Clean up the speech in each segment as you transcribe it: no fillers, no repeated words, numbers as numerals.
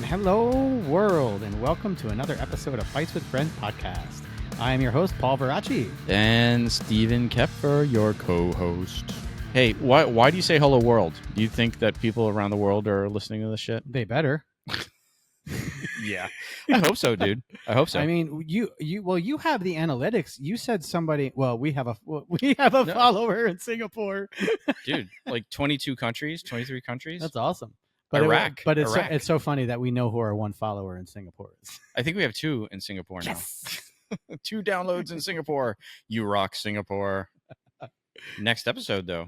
Hello, world, and welcome to another episode of Fights with Friends podcast. I am your host, Paul Varacchi. And Stephen Koepfer, your co-host. Hey, why do you say hello, world? Do you think that people around the world are listening to this shit? They better. Yeah, I hope so, dude. I hope so. I mean, you have the analytics. You said somebody. Well, we have a follower in Singapore, dude. Like 22 countries, 23 countries. That's awesome. But Iraq. It's so funny that we know who our one follower in Singapore is. I think we have 2 in Singapore now. Yes. 2 downloads in Singapore. You rock, Singapore. Next episode, though,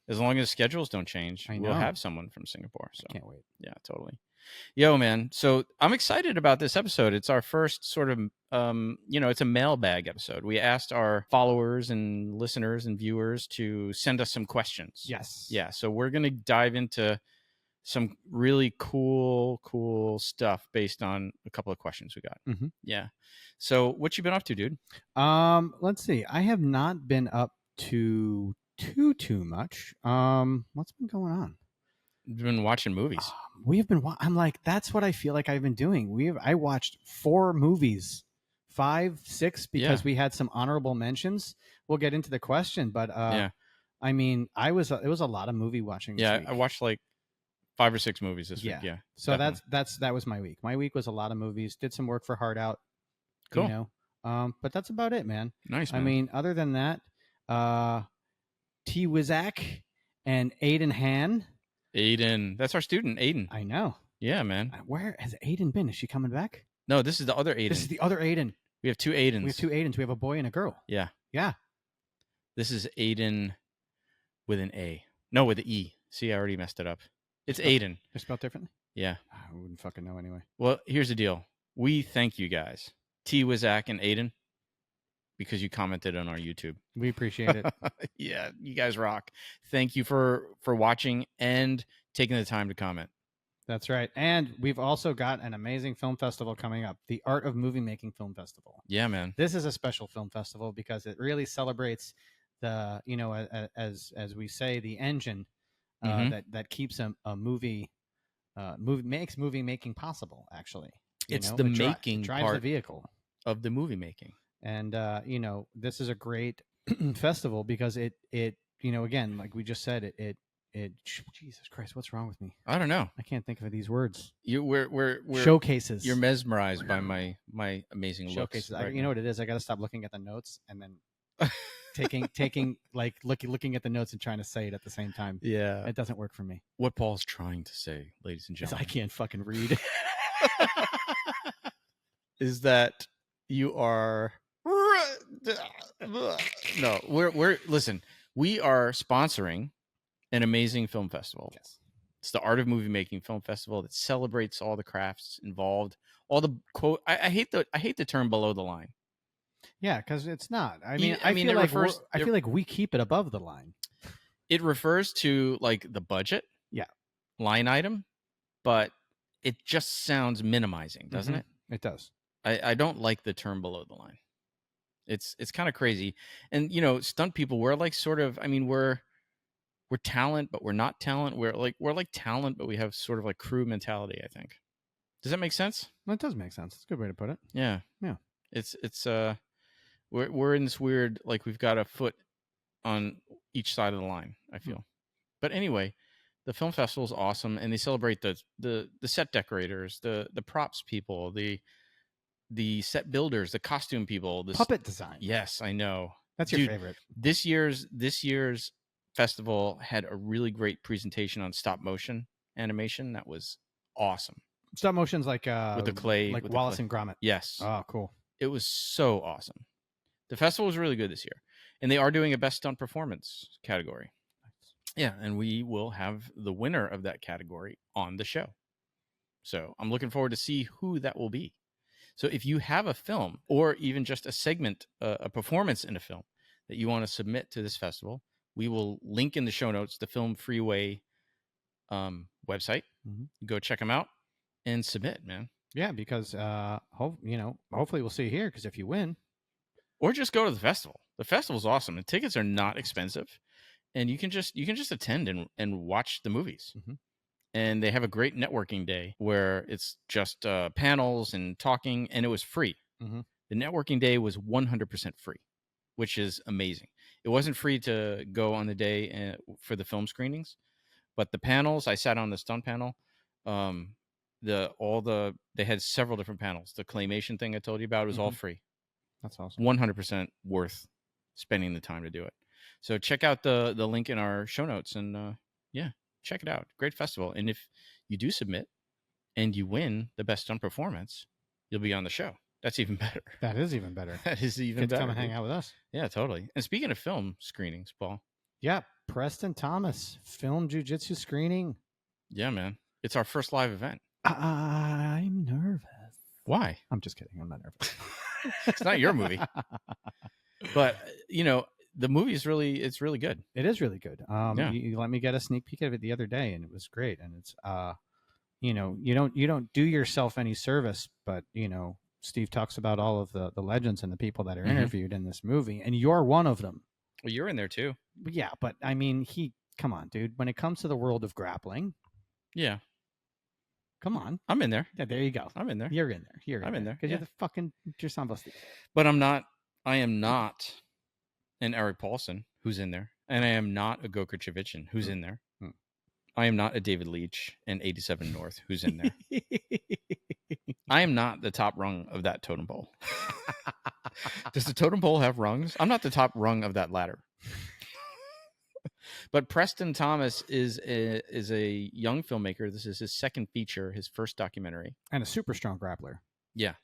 as long as schedules don't change, we'll have someone from Singapore. So I can't wait. Yeah, totally. Yo, man. So I'm excited about this episode. It's our first sort of, it's a mailbag episode. We asked our followers and listeners and viewers to send us some questions. Yes. Yeah. So we're going to dive into some really cool stuff based on a couple of questions we got. Mm-hmm. Yeah. So what you been up to, dude? Let's see. I have not been up to too much. What's been going on? You've been watching movies. We've been. I'm like, that's what I feel like I've been doing. I watched 4 movies, 5, 6, because we had some honorable mentions. We'll get into the question, but I mean, it was a lot of movie watching. This week. I watched like 5 or 6 movies this week. Yeah. So definitely. that was my week. My week was a lot of movies. Did some work for Hard Out. Cool. You know, but that's about it, man. Nice. Man. I mean, other than that, T. Wizak and Aiden Han. Aiden, that's our student, Aiden. I know. Yeah, man. Where has Aiden been? Is she coming back? No, this is the other Aiden. This is the other Aiden. We have 2 Aidens. We have 2 Aidens. We have a boy and a girl. Yeah. Yeah. This is Aiden with an A. No, with an E. See, I already messed it up. It's Aiden. They're spelled differently? Yeah. I wouldn't fucking know anyway. Well, here's the deal. We thank you guys, T. Wizak and Aiden, because you commented on our YouTube. We appreciate it. Yeah, you guys rock. Thank you for watching and taking the time to comment. That's right. And we've also got an amazing film festival coming up, the Art of Movie Making Film Festival. Yeah, man. This is a special film festival because it really celebrates the, as we say, the engine that keeps a movie makes movie making possible, actually. It's the making drives part the vehicle of the movie making. And, this is a great festival because it, again, like we just said, it Jesus Christ, what's wrong with me? I don't know. I can't think of these words. We're showcases. You're mesmerized by my amazing showcases. looks. You know what it is? I got to stop looking at the notes and then taking like looking at the notes and trying to say it at the same time. Yeah, it doesn't work for me. What Paul's trying to say, ladies and gentlemen, I can't fucking read. Is that you are no? We're listen. We are sponsoring an amazing film festival. Yes. It's the Art of Movie Making Film Festival that celebrates all the crafts involved. All the quote. I hate the term below the line. Yeah, because it's not. I feel like we keep it above the line. It refers to like the budget, line item, but it just sounds minimizing, doesn't it? It does. I don't like the term below the line. It's kind of crazy, and stunt people. We're like sort of. I mean, we're talent, but we're not talent. We're like talent, but we have sort of like crew mentality. I think. Does that make sense? Well, it does make sense. It's a good way to put it. Yeah. It's we're in this weird, like we've got a foot on each side of the line, I feel. But anyway, the film festival is awesome, and they celebrate the set decorators, the props people, the set builders, the costume people, the puppet design. Yes, I know. That's your favorite. This year's festival had a really great presentation on stop motion animation. That was awesome. Stop motion's like with the clay, like Wallace and Gromit. Yes. Oh, cool. It was so awesome. The festival was really good this year, and they are doing a best stunt performance category. Nice. Yeah, and we will have the winner of that category on the show. So I'm looking forward to see who that will be. So if you have a film or even just a segment, a performance in a film that you want to submit to this festival, we will link in the show notes the Film Freeway website. Mm-hmm. Go check them out and submit, man. Yeah, because hopefully we'll see you here. Because if you win, or just go to the festival. The festival's awesome. The tickets are not expensive, and you can just attend and watch the movies. Mm-hmm. and they have a great networking day where it's just panels and talking, and it was free. Mm-hmm. The networking day was 100% free, which is amazing. It wasn't free to go on the day for the film screenings, but the panels, I sat on the stunt panel. They had several different panels. The claymation thing I told you about was all free. That's awesome. 100% worth spending the time to do it. So check out the link in our show notes, and check it out. Great festival. And if you do submit and you win the best stunt performance, you'll be on the show. That's even better. That is even better. That is even better. Come and hang out with us. Yeah, totally. And speaking of film screenings, Paul. Yeah, Preston Thomas film jiu-jitsu screening. Yeah, man. It's our first live event. I'm nervous. Why? I'm just kidding. I'm not nervous. It's not your movie. But, the movie is really good. It is really good. You let me get a sneak peek of it the other day, and it was great. And it's, you don't do yourself any service, but, Steve talks about all of the legends and the people that are interviewed in this movie, and you're one of them. Well, you're in there too. Yeah, but I mean, come on, dude. When it comes to the world of grappling, yeah, come on, I'm in there. Yeah, there you go. I'm in there. You're in there. I'm in there because you're the fucking Sambo Steve. But I am not an Eric Paulson who's in there, and I am not a Gokar Chavichin who's in there. I am not a David Leach and 87 North who's in there. I am not the top rung of that totem pole. Does the totem pole have rungs? I'm not the top rung of that ladder. But Preston Thomas is a young filmmaker. This is his second feature, his first documentary, and a super strong grappler. Yeah.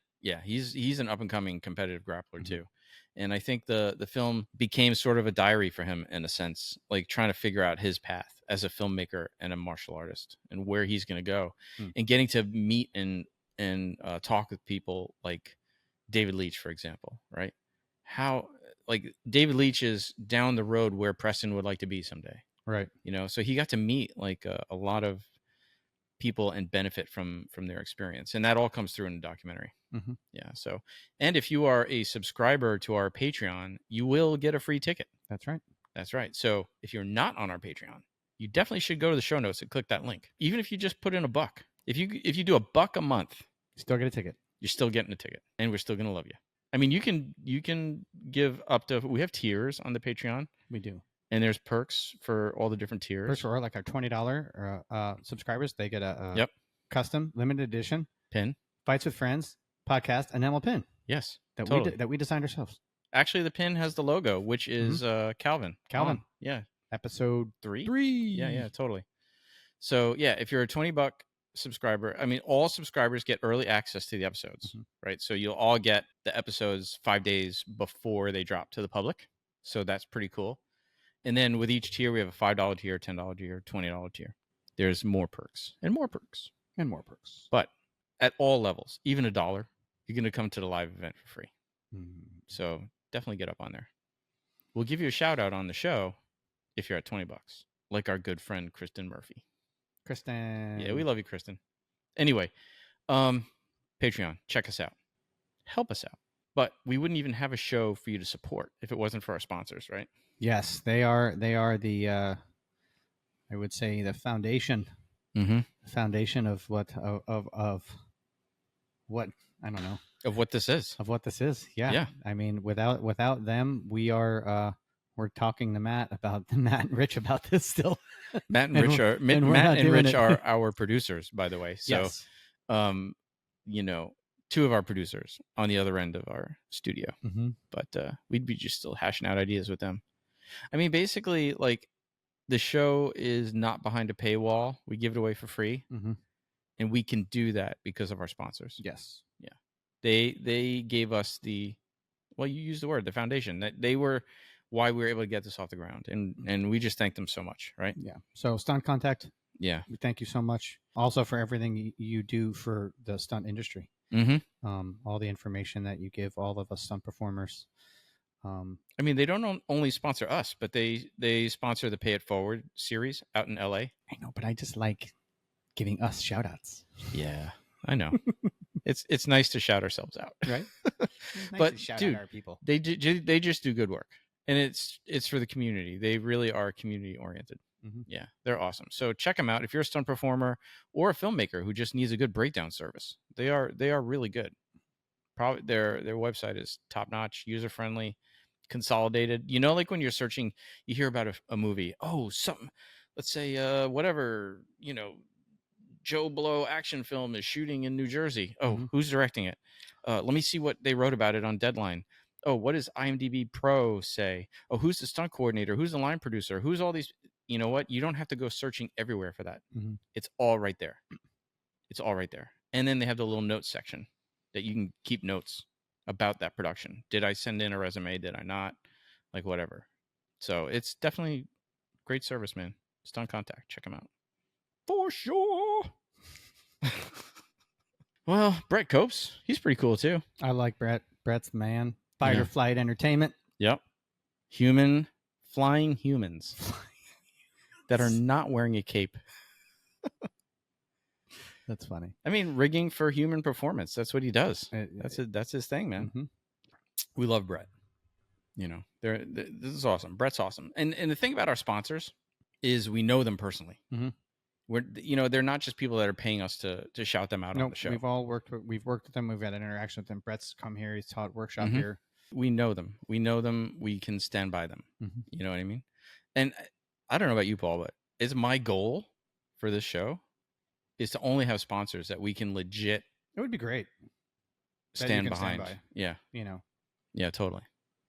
He's an up and coming competitive grappler too. And I think the film became sort of a diary for him in a sense, like trying to figure out his path as a filmmaker and a martial artist and where he's going to go, and getting to meet and talk with people like David Leach, for example, right? How like David Leach is down the road where Preston would like to be someday, right? So he got to meet like a lot of people and benefit from their experience, and that all comes through in the documentary. Yeah. So, and if you are a subscriber to our Patreon, you will get a free ticket. That's right. So if you're not on our Patreon, you definitely should go to the show notes and click that link. Even if you just put in $1, if you do $1 a month, you still get a ticket. You're still getting a ticket, and we're still gonna love you. I mean, you can give up to. We have tiers on the Patreon. We do. And there's perks for all the different tiers. Perks for like our $20 subscribers. They get a custom limited edition pin, Fights with Friends podcast enamel pin. Yes, that we designed ourselves. Actually, the pin has the logo, which is Calvin. Yeah, episode 3. Yeah, totally. So yeah, if you're a $20 subscriber, I mean, all subscribers get early access to the episodes, right? So you'll all get the episodes 5 days before they drop to the public. So that's pretty cool. And then with each tier, we have a $5 tier, $10 tier, $20 tier. There's more perks and more perks and more perks. But at all levels, even $1, you're going to come to the live event for free. So definitely get up on there. We'll give you a shout out on the show if you're at $20, like our good friend Kristen Murphy. Kristen. Yeah, we love you, Kristen. Anyway, Patreon, check us out. Help us out. But we wouldn't even have a show for you to support if it wasn't for our sponsors, right? Yes, they are the I would say the foundation. The foundation of what of what I don't know. Of what this is. Of what this is. Yeah. I mean, without them, we are we're talking to Matt and Rich about this still. Matt and Rich are our producers, by the way. So yes. Two of our producers on the other end of our studio. But we'd be just still hashing out ideas with them. I mean, basically, like, the show is not behind a paywall. We give it away for free. And we can do that because of our sponsors. Yes. Yeah. They gave us you used the word, the foundation. That they were why we were able to get this off the ground. And we just thank them so much, right? Yeah. So Stunt Contact. Yeah. We thank you so much. Also for everything you do for the stunt industry. All the information that you give all of us stunt performers. I mean, they don't only sponsor us, but they sponsor the Pay It Forward series out in LA. I know, but I just like giving us shout outs. Yeah, I know. It's nice to shout ourselves out, right? Nice but to shout dude, out our people. They just do good work, and it's for the community. They really are community oriented. Mm-hmm. Yeah, they're awesome. So check them out if you're a stunt performer or a filmmaker who just needs a good breakdown service. They are really good. Probably their website is top notch, user friendly, consolidated. You know, like when you're searching, you hear about a movie. Oh, something. Let's say whatever, you know, Joe Blow action film is shooting in New Jersey. Oh, who's directing it? Let me see what they wrote about it on Deadline. Oh, what does IMDb Pro say? Oh, who's the stunt coordinator? Who's the line producer? Who's all these? You know what? You don't have to go searching everywhere for that. Mm-hmm. It's all right there. It's all right there. And then they have the little notes section that you can keep notes about that production. Did I send in a resume? Did I not? Like whatever. So it's definitely great service, man. Stunt Contact. Check them out. For sure. Well, Brett Copes, he's pretty cool too. I like Brett. Brett's the man. Fight or Flight Entertainment. Yep. Flying humans that are not wearing a cape. That's funny. I mean, rigging for human performance. That's what he does. That's his thing, man. Mm-hmm. We love Brett. You know, this is awesome. Brett's awesome. And the thing about our sponsors is we know them personally. Mm-hmm. They're not just people that are paying us to shout them out on the show. We've worked with them. We've had an interaction with them. Brett's come here. He's taught workshop here. We know them. We can stand by them. Mm-hmm. You know what I mean? And I don't know about you, Paul, but it's my goal for this show is to only have sponsors that we can legit. It would be great. Stand behind. Yeah. You know. Yeah, totally.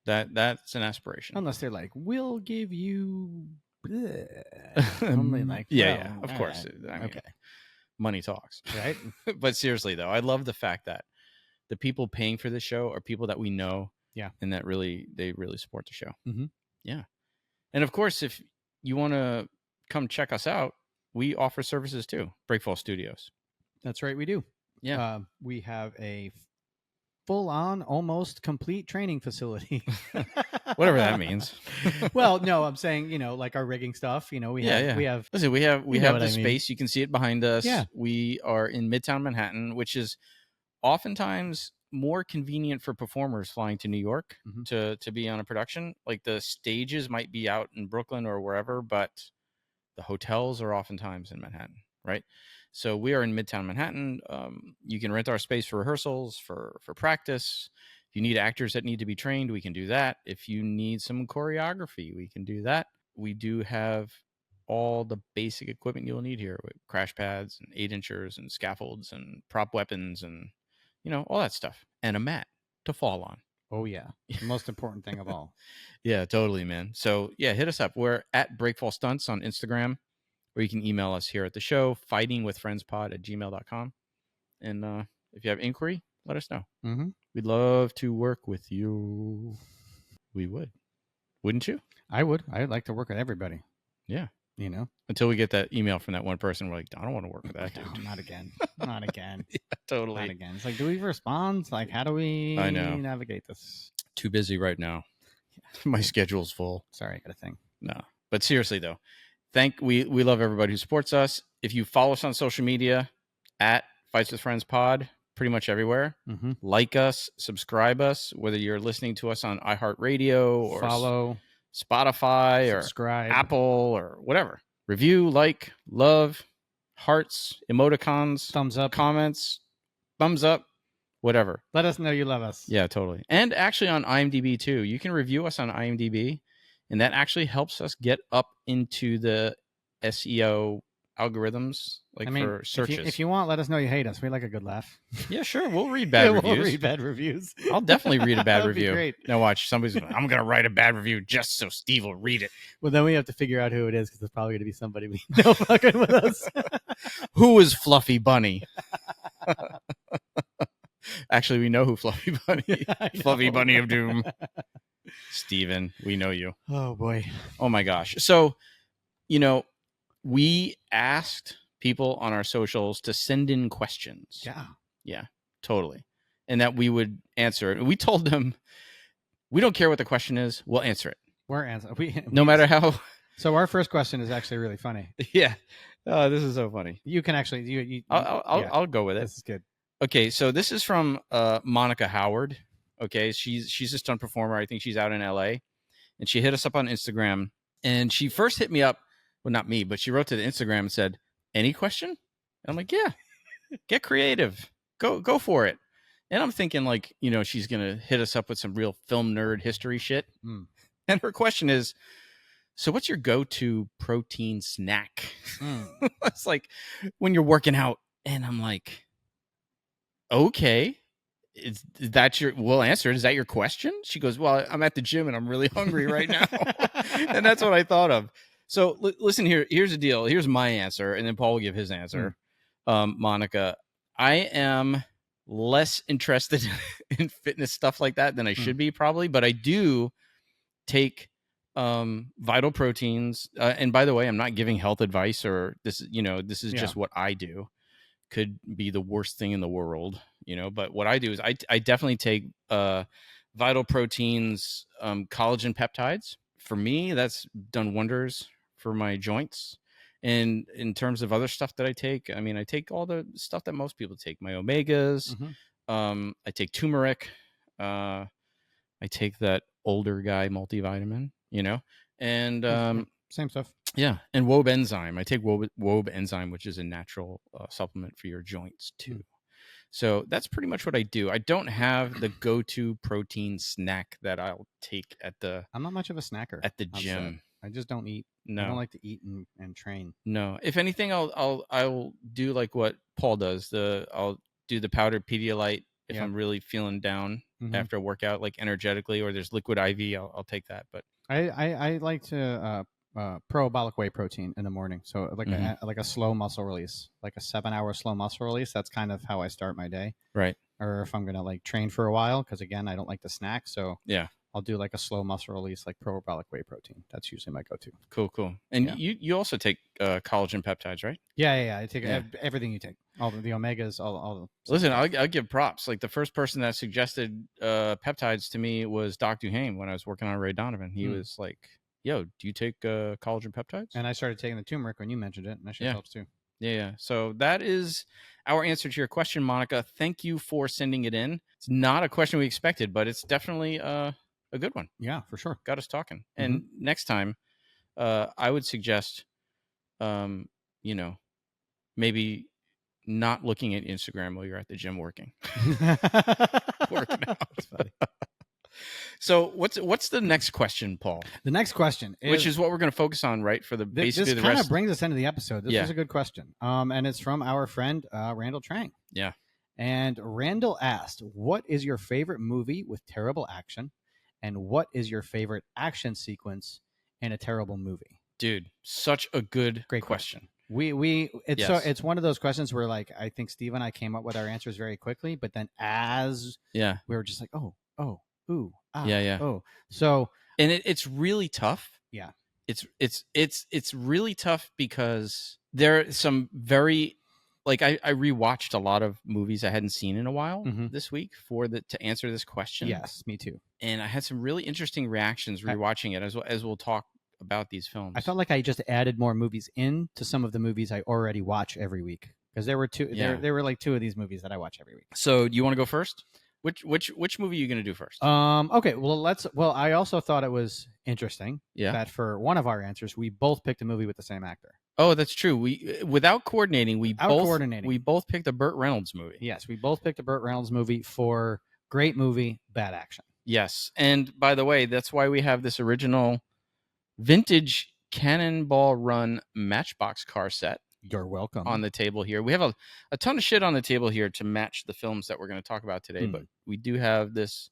That's an aspiration. Unless they're like, we'll give you. Only like, yeah, of course. I mean, okay. Money talks, right? But seriously, though, I love the fact that the people paying for this show are people that we know. Yeah, and that they really support the show. Mm-hmm. Yeah, and of course, if you want to come check us out, we offer services too. Breakfall Studios. That's right, we do. Yeah, we have a full-on, almost complete training facility. Whatever that means. Well, no, I'm saying, like our rigging stuff. We have. Listen, we have the space. mean. You can see it behind us. Yeah. We are in Midtown Manhattan, which is oftentimes more convenient for performers flying to New York to be on a production. Like the stages might be out in Brooklyn or wherever, but the hotels are oftentimes in Manhattan, right? So we are in Midtown Manhattan. You can rent our space for rehearsals, for practice. If you need actors that need to be trained, we can do that. If you need some choreography, we can do that. We do have all the basic equipment you'll need here with crash pads and 8-inchers and scaffolds and prop weapons and, all that stuff. And a mat to fall on. Oh, yeah. The most important thing of all. Yeah, totally, man. So, yeah, hit us up. We're at Breakfall Stunts on Instagram, or you can email us here at the show, fightingwithfriendspod@gmail.com. And if you have inquiry, let us know. Mm-hmm. We'd love to work with you. We would. Wouldn't you? I would. I'd like to work with everybody. Yeah. Until we get that email from that one person, we're like, I don't want to work with that dude. No, not again. Not again. Yeah, totally. Not again. It's like, do we respond? Like, how do we navigate this? Too busy right now. My schedule's full. Sorry, I got a thing. No. But seriously, though, we love everybody who supports us. If you follow us on social media, at Fights with Friends Pod, pretty much everywhere. Mm-hmm. Like us, subscribe us, whether you're listening to us on iHeartRadio or follow Spotify subscribe. Or Apple or whatever. Review, like, love, hearts, emoticons, thumbs up, comments, thumbs up, whatever. Let us know you love us. Yeah, totally. And actually on IMDb too. You can review us on IMDb, and that actually helps us get up into the SEO algorithms, for searches. If you want, let us know you hate us. We like a good laugh. Yeah, sure. We'll read bad reviews. We'll read bad reviews. I'll definitely read a bad That'd review. Be great. Now watch, I'm going to write a bad review just so Steve will read it. Well, then we have to figure out who it is, because it's probably going to be somebody we know fucking with us. Who is Fluffy Bunny? Actually, we know who Fluffy Bunny is. Fluffy Bunny of Doom. Steven, we know you. Oh, boy. Oh, my gosh. So, we asked people on our socials to send in questions. Yeah, totally. And that we would answer it. And we told them, we don't care what the question is. We'll answer it. We're answering. No matter how. So our first question is actually really funny. Yeah. Oh, this is so funny. You can actually. I'll go with it. This is good. Okay, so this is from Monica Howard. Okay, she's a stunt performer. I think she's out in LA. And she hit us up on Instagram. And she first hit me up well, not me, but she wrote to the Instagram and said, "Any question?" And I'm like, "Yeah, get creative, go for it." And I'm thinking like, she's gonna hit us up with some real film nerd history shit. And her question is, so what's your go-to protein snack? It's like when you're working out, and I'm like, okay, we'll answer it. Is that your question? She goes, well, I'm at the gym and I'm really hungry right now. And that's what I thought of. So listen here. Here's the deal. Here's my answer. And then Paul will give his answer. Monica, I am less interested in fitness stuff like that than I should be probably, but I do take vital proteins. And by the way, I'm not giving health advice or this is just what I do. Could be the worst thing in the world, but what I do is I definitely take vital proteins, collagen peptides. For me, that's done wonders for my joints. And in terms of other stuff that I take, I mean, I take all the stuff that most people take, my omegas. I take turmeric. I take that older guy multivitamin, and same stuff. Yeah, and Wobe enzyme. I take Wobe enzyme, which is a natural supplement for your joints too. So that's pretty much what I do. I don't have the go-to protein snack that I'll take at the. I'm not much of a snacker at the gym. I just don't eat. No, I don't like to eat and train. No, if anything, I'll do like what Paul does. I'll do the powdered Pedialyte if I'm really feeling down after a workout, like energetically, or there's liquid IV. I'll take that. But I like to. Parabolic whey protein in the morning, so like a slow muscle release, like a 7-hour slow muscle release. That's kind of how I start my day, right? Or if I'm gonna like train for a while, because again, I don't like to snack, so yeah, I'll do like a slow muscle release, like parabolic whey protein. That's usually my go-to. Cool. And you also take collagen peptides, right? Yeah. I take everything you take, all the omegas, all. Listen, I'll give props. Like the first person that suggested peptides to me was Doc Duhame when I was working on Ray Donovan. He was like, yo, do you take collagen peptides? And I started taking the turmeric when you mentioned it, and that shit helps too. Yeah. So that is our answer to your question, Monica. Thank you for sending it in. It's not a question we expected, but it's definitely a good one. Yeah, for sure. Got us talking. And next time, I would suggest, maybe not looking at Instagram while you're at the gym working. Working out. That's funny. So what's the next question, Paul? The next question, which is what we're going to focus on, right? For basically this the rest. Kind of brings us into the episode. This is a good question, and it's from our friend Randall Trang. Yeah, and Randall asked, "What is your favorite movie with terrible action, and what is your favorite action sequence in a terrible movie?" Dude, such a great question. It's one of those questions where like I think Steve and I came up with our answers very quickly, but then as we were just like, oh. Ooh, oh, so and it's really tough. Yeah, it's really tough because there are some very like I rewatched a lot of movies I hadn't seen in a while this week to answer this question. Yes, me too. And I had some really interesting reactions rewatching it as we'll talk about these films. I felt like I just added more movies into some of the movies I already watch every week because there were two. Yeah. There were like two of these movies that I watch every week. So do you want to go first? Which movie are you going to do first? Okay. Well, I also thought it was interesting that for one of our answers, we both picked a movie with the same actor. Oh, that's true. Without coordinating, we both picked a Burt Reynolds movie. Yes, we both picked a Burt Reynolds movie for great movie, bad action. Yes. And by the way, that's why we have this original vintage Cannonball Run Matchbox car set. You're welcome. On the table here. We have a ton of shit on the table here to match the films that we're going to talk about today, but we do have this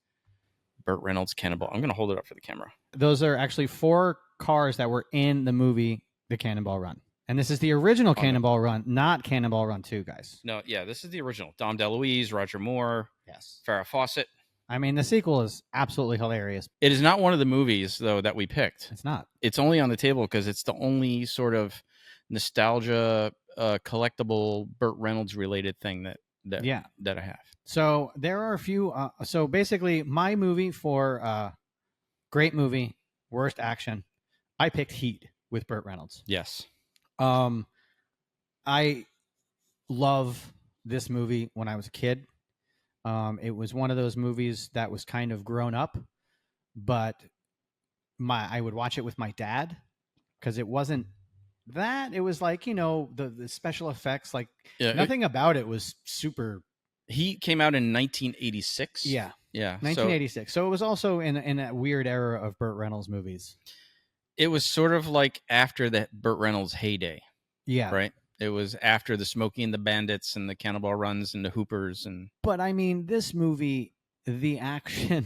Burt Reynolds Cannonball. I'm going to hold it up for the camera. Those are actually 4 cars that were in the movie The Cannonball Run. And this is the original Cannonball Run, not Cannonball Run 2, guys. No, yeah, this is the original. Dom DeLuise, Roger Moore, yes, Farrah Fawcett. I mean, the sequel is absolutely hilarious. It is not one of the movies, though, that we picked. It's not. It's only on the table because it's the only sort of nostalgia collectible Burt Reynolds related thing that I have. So there are a few. So basically, my movie for great movie, worst action, I picked Heat with Burt Reynolds. Yes. I love this movie when I was a kid. It was one of those movies that was kind of grown up, but I would watch it with my dad because it wasn't that. It was like, the special effects, like nothing about it was super. He came out in 1986. Yeah. Yeah. 1986. So it was also in that weird era of Burt Reynolds movies. It was sort of like after the Burt Reynolds heyday. Yeah. Right? It was after the Smokey and the Bandits and the Cannonball Runs and the Hoopers. But I mean, this movie, the action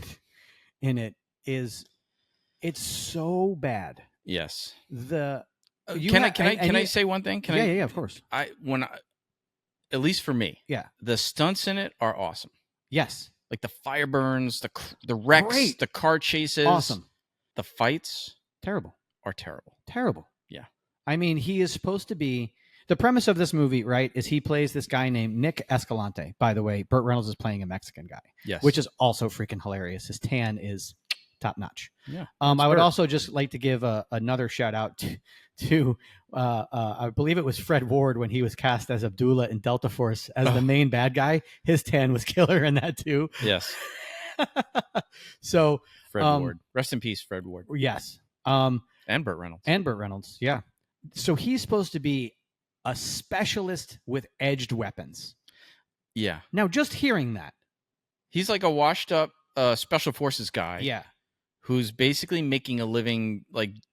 in it it's so bad. Yes. Can I say one thing? Yeah, of course. At least for me, yeah, the stunts in it are awesome. Yes, like the fire burns, the wrecks, Great. the car chases, awesome. The fights, terrible. Yeah, I mean, he is supposed to be. The premise of this movie, right, is he plays this guy named Nick Escalante. By the way, Burt Reynolds is playing a Mexican guy, yes, which is also freaking hilarious. His tan is top notch. Yeah. I would also just like to give another shout out to I believe it was Fred Ward when he was cast as Abdullah in Delta Force as the main bad guy. His tan was killer in that too. Yes. So Fred Ward, rest in peace, Fred Ward. Yes. And Burt Reynolds. Yeah. So he's supposed to be a specialist with edged weapons. Yeah. Now, just hearing that, he's like a washed up special forces guy. Yeah. Who's basically making a living,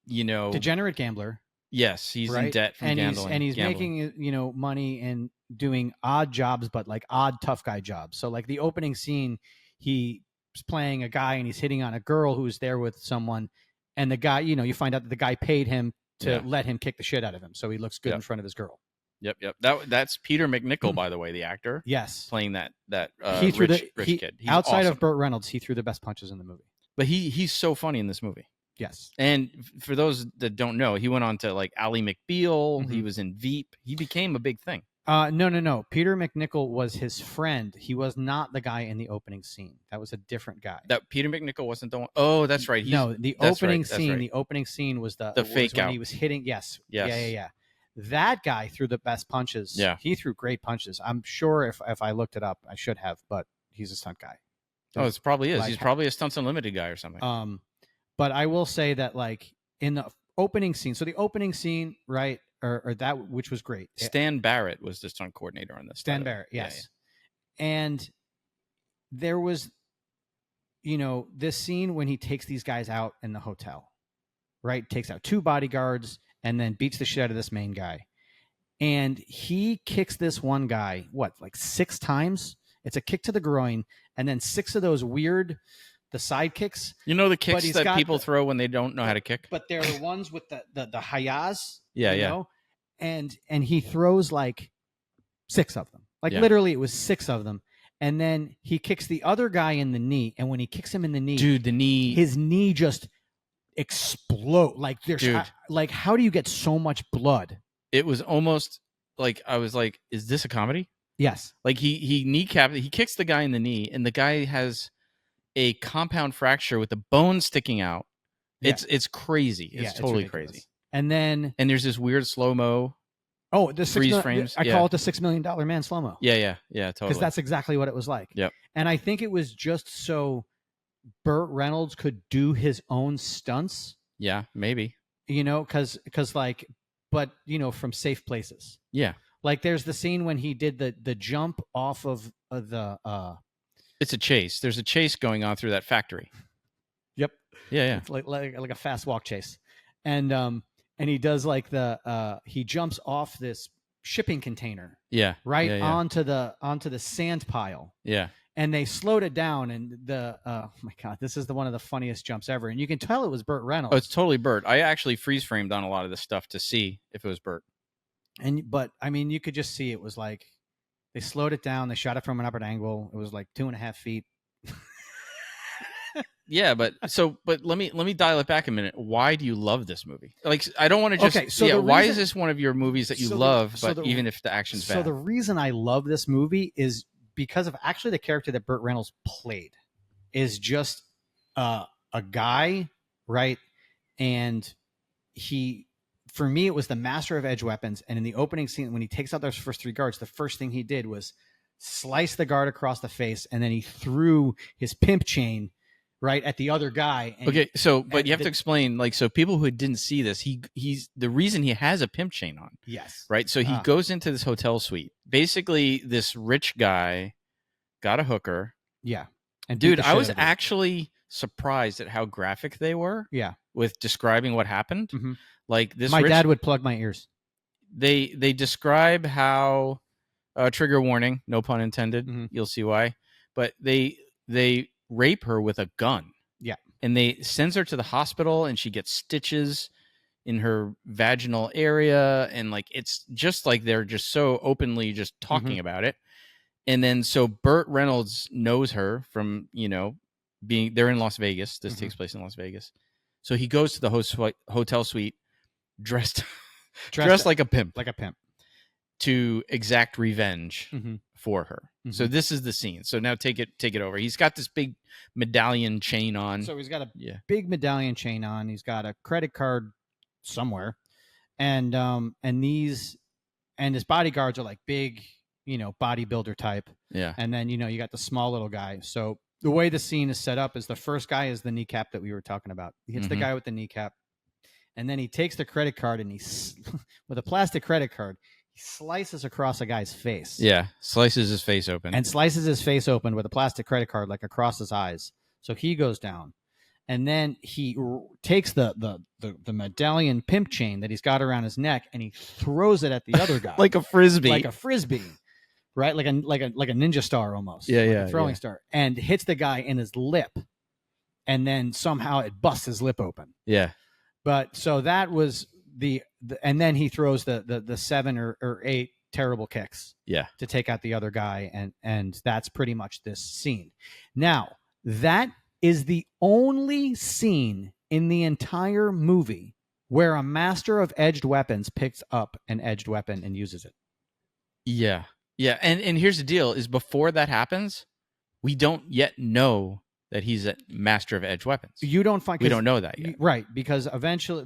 degenerate gambler. Yes, he's in debt from gambling. And he's making, money and doing odd jobs, but like odd tough guy jobs. So like the opening scene, he's playing a guy and he's hitting on a girl who's there with someone. And the guy, you find out that the guy paid him to let him kick the shit out of him. So he looks good in front of his girl. Yep. That's Peter McNichol, by the way, the actor. Yes. Playing that he rich kid. He's outside awesome. of Burt Reynolds, he threw the best punches in the movie. But he's so funny in this movie. Yes. And for those that don't know, he went on to like Ally McBeal. Mm-hmm. He was in Veep. He became a big thing. No. Peter McNichol was his friend. He was not the guy in the opening scene. That was a different guy. That Peter McNichol wasn't the one. Oh, that's right. The opening scene. The opening scene was the fake out. When he was hitting. Yes. Yes. Yeah. That guy threw the best punches. Yeah. He threw great punches. I'm sure if I looked it up, I should have, but he's a stunt guy. Oh, it probably is. He's probably a Stunts Unlimited guy or something. But I will say that like in the opening scene, so the opening scene, right, or that which was great. Stan Barrett was the stunt coordinator on this. Stan Barrett, yes. Yeah. And there was, this scene when he takes these guys out in the hotel, right? Takes out 2 bodyguards and then beats the shit out of this main guy. And he kicks this one guy, like 6 times? It's a kick to the groin, and then 6 of those weird, the side kicks. The kicks that people throw when they don't know how to kick? But they're the ones with the hayas. Yeah. And he throws like 6 of them. Like literally it was 6 of them. And then he kicks the other guy in the knee. And when he kicks him in the knee, dude, his knee just explode. Like there's like, how do you get so much blood? It was almost like, I was like, is this a comedy? Yes. Like he kicks the guy in the knee, and the guy has a compound fracture with the bone sticking out. Yeah. It's crazy. It's totally crazy. And there's this weird slow-mo. Oh, the freeze frames. I call it the $6 Million Man slow-mo. Yeah, totally. Because that's exactly what it was like. Yep. And I think it was just so Burt Reynolds could do his own stunts. Yeah, maybe. Because like, but from safe places. Yeah. Like there's the scene when he did the jump off of the. It's a chase. There's a chase going on through that factory. Yep. Yeah. It's like a fast walk chase, and he does like he jumps off this shipping container. Yeah. Right yeah. onto the sand pile. Yeah. And they slowed it down, and oh my god, this is one of the funniest jumps ever, and you can tell it was Burt Reynolds. Oh, it's totally Burt. I actually freeze framed on a lot of this stuff to see if it was Burt. But I mean, you could just see it was like they slowed it down. They shot it from an upper angle. It was like 2.5 feet. Yeah, but let me dial it back a minute. Why do you love this movie? Like, I don't want to just. Okay, so why is this one of your movies that you love? Even if the action's bad. So the reason I love this movie is because of actually the character that Burt Reynolds played is just a guy, right? And for me, it was the master of edge weapons. And in the opening scene, when he takes out those first 3 guards, the first thing he did was slice the guard across the face, and then he threw his pimp chain right, at the other guy. And, okay, so but you have to explain, like, so people who didn't see this, he's the reason he has a pimp chain on. Yes. Right. So he goes into this hotel suite. Basically, this rich guy got a hooker. Yeah. And dude, I was actually surprised at how graphic they were. Yeah. With describing what happened. Mm-hmm. Like this, my dad would plug my ears. They describe how trigger warning, no pun intended. Mm-hmm. You'll see why. But they rape her with a gun. Yeah. And they sends her to the hospital, and she gets stitches in her vaginal area, and like it's just like they're just so openly just talking about it. And then so Burt Reynolds knows her from, they're in Las Vegas. This takes place in Las Vegas. So he goes to the hotel suite dressed like a pimp. Like a pimp. To exact revenge for her. So this is the scene. So now take it over. He's got this big medallion chain on. So he's got a big medallion chain on. He's got a credit card somewhere. And his bodyguards are like big, bodybuilder type. Yeah. And then, you got the small little guy. So the way the scene is set up is the first guy is the kneecap that we were talking about. He hits the guy with the kneecap. And then he takes the credit card and with a plastic credit card, he slices across a guy's face. Yeah, slices his face open. And slices his face open with a plastic credit card, like across his eyes. So he goes down. And then he takes the medallion pimp chain that he's got around his neck, and he throws it at the other guy. Like a frisbee. Like a frisbee. Right? Like a ninja star almost. Yeah, like a throwing star. And hits the guy in his lip. And then somehow it busts his lip open. Yeah. But so that was and then he throws the 7 or 8 terrible kicks. Yeah. To take out the other guy, and that's pretty much this scene. Now, that is the only scene in the entire movie where a master of edged weapons picks up an edged weapon and uses it. Yeah. Yeah. And here's the deal is before that happens, we don't yet know that he's a master of edged weapons. You don't find... We don't know that yet. Right. Because eventually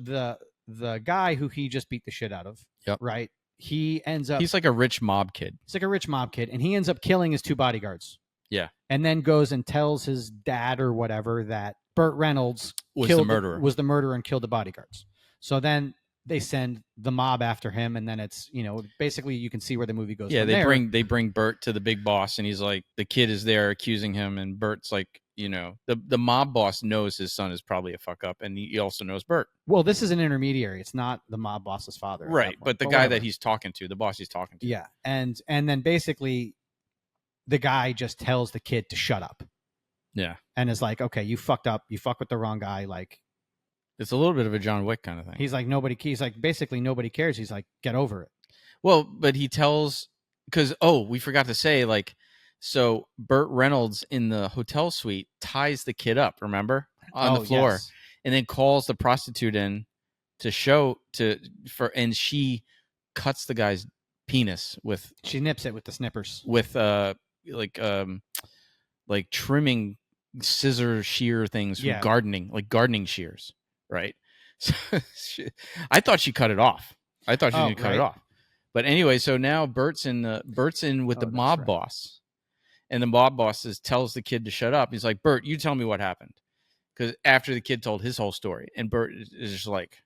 the guy who he just beat the shit out of, right? He ends up... He's like a rich mob kid. He's like a rich mob kid, and he ends up killing his 2 bodyguards. Yeah. And then goes and tells his dad or whatever that Burt Reynolds was the murderer and killed the bodyguards. So then they send the mob after him, and then it's, basically you can see where the movie goes. Yeah, they bring Burt to the big boss, and he's like, the kid is there accusing him, and Burt's like, the mob boss knows his son is probably a fuck up, and he also knows Burt. Well, this is an intermediary. It's not the mob boss's father. Right, but the guy that he's talking to, the boss he's talking to. Yeah, and then basically the guy just tells the kid to shut up. Yeah. And is like, okay, you fucked up. You fuck with the wrong guy. Like, it's a little bit of a John Wick kind of thing. He's like, basically nobody cares. He's like, get over it. Well, but he tells, because, we forgot to say, like, so Burt Reynolds in the hotel suite ties the kid up, remember? On the floor. Yes. And then calls the prostitute in and she cuts the guy's penis with... She nips it with the snippers. With, like trimming scissor shear things from gardening, like gardening shears, right? So I thought she cut it off. I thought she didn't cut it off. But anyway, so now Burt's in with the mob boss, and the mob boss tells the kid to shut up. He's like, Burt, you tell me what happened, because after the kid told his whole story, and Burt is just like,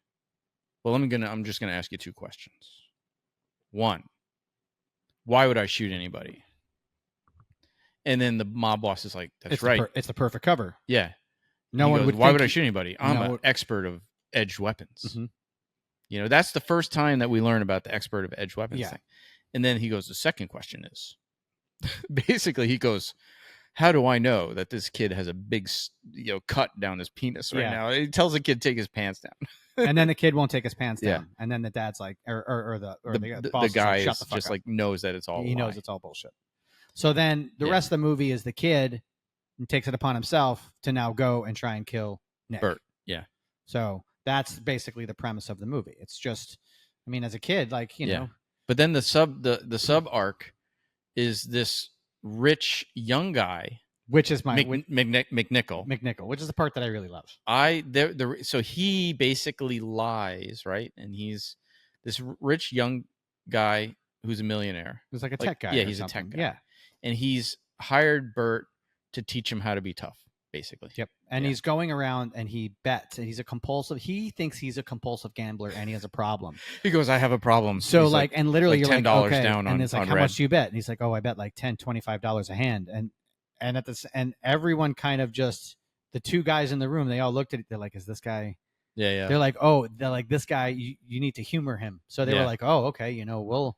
well, I'm just gonna ask you 2 questions. 1, why would I shoot anybody? And then the mob boss is like, that's right. It's the perfect cover. Yeah. No one would. Why would I shoot anybody? I'm an expert of edged weapons. Mm-hmm. That's the first time that we learn about the expert of edged weapons thing. And then he goes, the second question is, basically he goes, how do I know that this kid has a big, cut down his penis right now? He tells the kid to take his pants down. And then the kid won't take his pants down. Yeah. And then the dad's like, the guy is just fuck like knows that it's all. He knows it's all bullshit. So then the rest of the movie is the kid takes it upon himself to now go and try and kill Nick. Burt. Yeah. So that's basically the premise of the movie. It's just, as a kid, like, know. But then the sub arc is this rich young guy, which is my McNichol, which is the part that I really love. So he basically lies, right? And he's this rich young guy who's a millionaire. He's like a tech guy. Yeah, he's a tech guy. Yeah. And he's hired Burt to teach him how to be tough. basically. Yep. And he's going around and he bets, and he thinks he's a compulsive gambler, and he has a problem. He goes, I have a problem. So like, and literally like you're $10 like, okay. down and it's like, how red. much do you bet? And he's like, oh, I bet like $10, $25 a hand. And at this, and everyone kind of just, the two guys in the room, they all looked at it. They're like, is this guy? Yeah. They're like, this guy, you need to humor him. So they were like, oh, okay. We'll,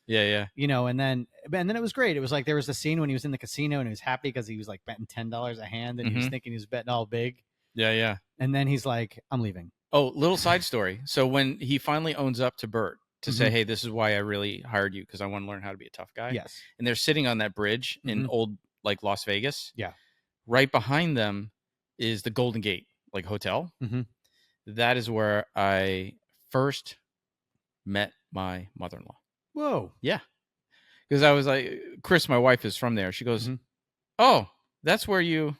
yeah. And then it was great. It was like, there was a scene when he was in the casino and he was happy because he was like betting $10 a hand, and he was thinking he was betting all big. Yeah. And then he's like, I'm leaving. Oh, little side story. So when he finally owns up to Burt to say, hey, this is why I really hired you, because I want to learn how to be a tough guy. Yes. And they're sitting on that bridge in old, like, Las Vegas. Yeah. Right behind them is the Golden Gate, like, hotel. That is where I first met my mother-in-law. Whoa. Yeah. Because I was like, Chris, my wife, is from there. She goes, oh, that's where you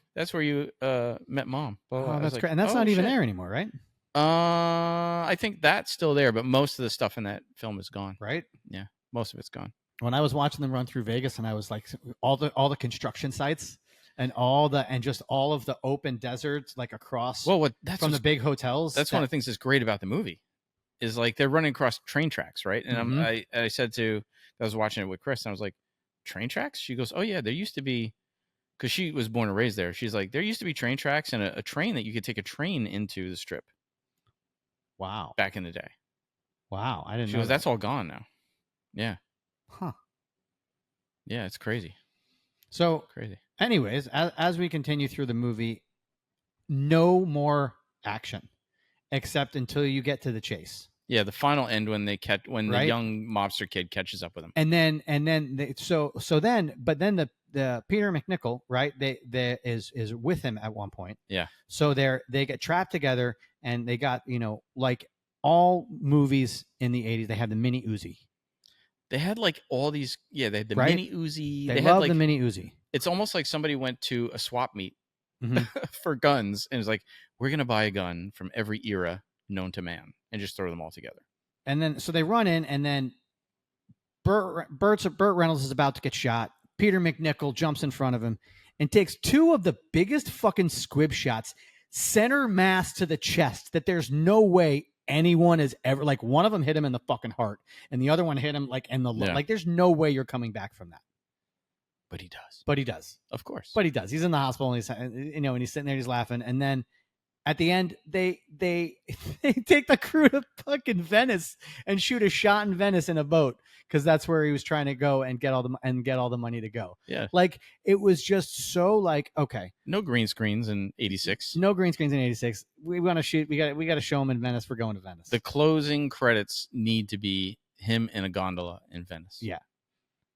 met Mom. Oh, that's great. And that's not even there anymore, right? I think that's still there, but most of the stuff in that film is gone. Right? Yeah, most of it's gone. When I was watching them run through Vegas, and I was like, all the construction sites and just all of the open deserts, like across from the big hotels. That's one of the things that's great about the movie, is like they're running across train tracks, right? And I said I was watching it with Chris, and I was like, train tracks? She goes, oh yeah, there used to be, because she was born and raised there. She's like, there used to be train tracks and a train that you could take a train into the Strip. Wow. Back in the day. Wow. I didn't know. She goes, that's all gone now. Yeah. Huh. Yeah, it's crazy. So crazy. Anyways, as we continue through the movie, no more action, except until you get to the chase. Yeah, the final end when the young mobster kid catches up with him. And then the Peter McNichol, right? They is with him at one point. Yeah. So they get trapped together, and they got, like all movies in the 80s, they had the mini Uzi. They had like all these, they had the mini Uzi. They love the mini Uzi. It's almost like somebody went to a swap meet for guns and was like, we're going to buy a gun from every era known to man and just throw them all together. And then, so they run in, and then Burt Reynolds is about to get shot. Peter McNichol jumps in front of him and takes two of the biggest fucking squib shots, center mass to the chest, that there's no way anyone has ever, like, one of them hit him in the fucking heart, and the other one hit him like in the like, there's no way you're coming back from that. But he does. Of course. But he does. He's in the hospital, and he's, and he's sitting there, he's laughing, and then at the end, they take the crew to fucking Venice and shoot a shot in Venice in a boat, because that's where he was trying to go and get all the money to go. Yeah, like, it was just so like, okay, no green screens in '86. No green screens in '86. We want to shoot. We got to show him in Venice. We're going to Venice. The closing credits need to be him in a gondola in Venice. Yeah,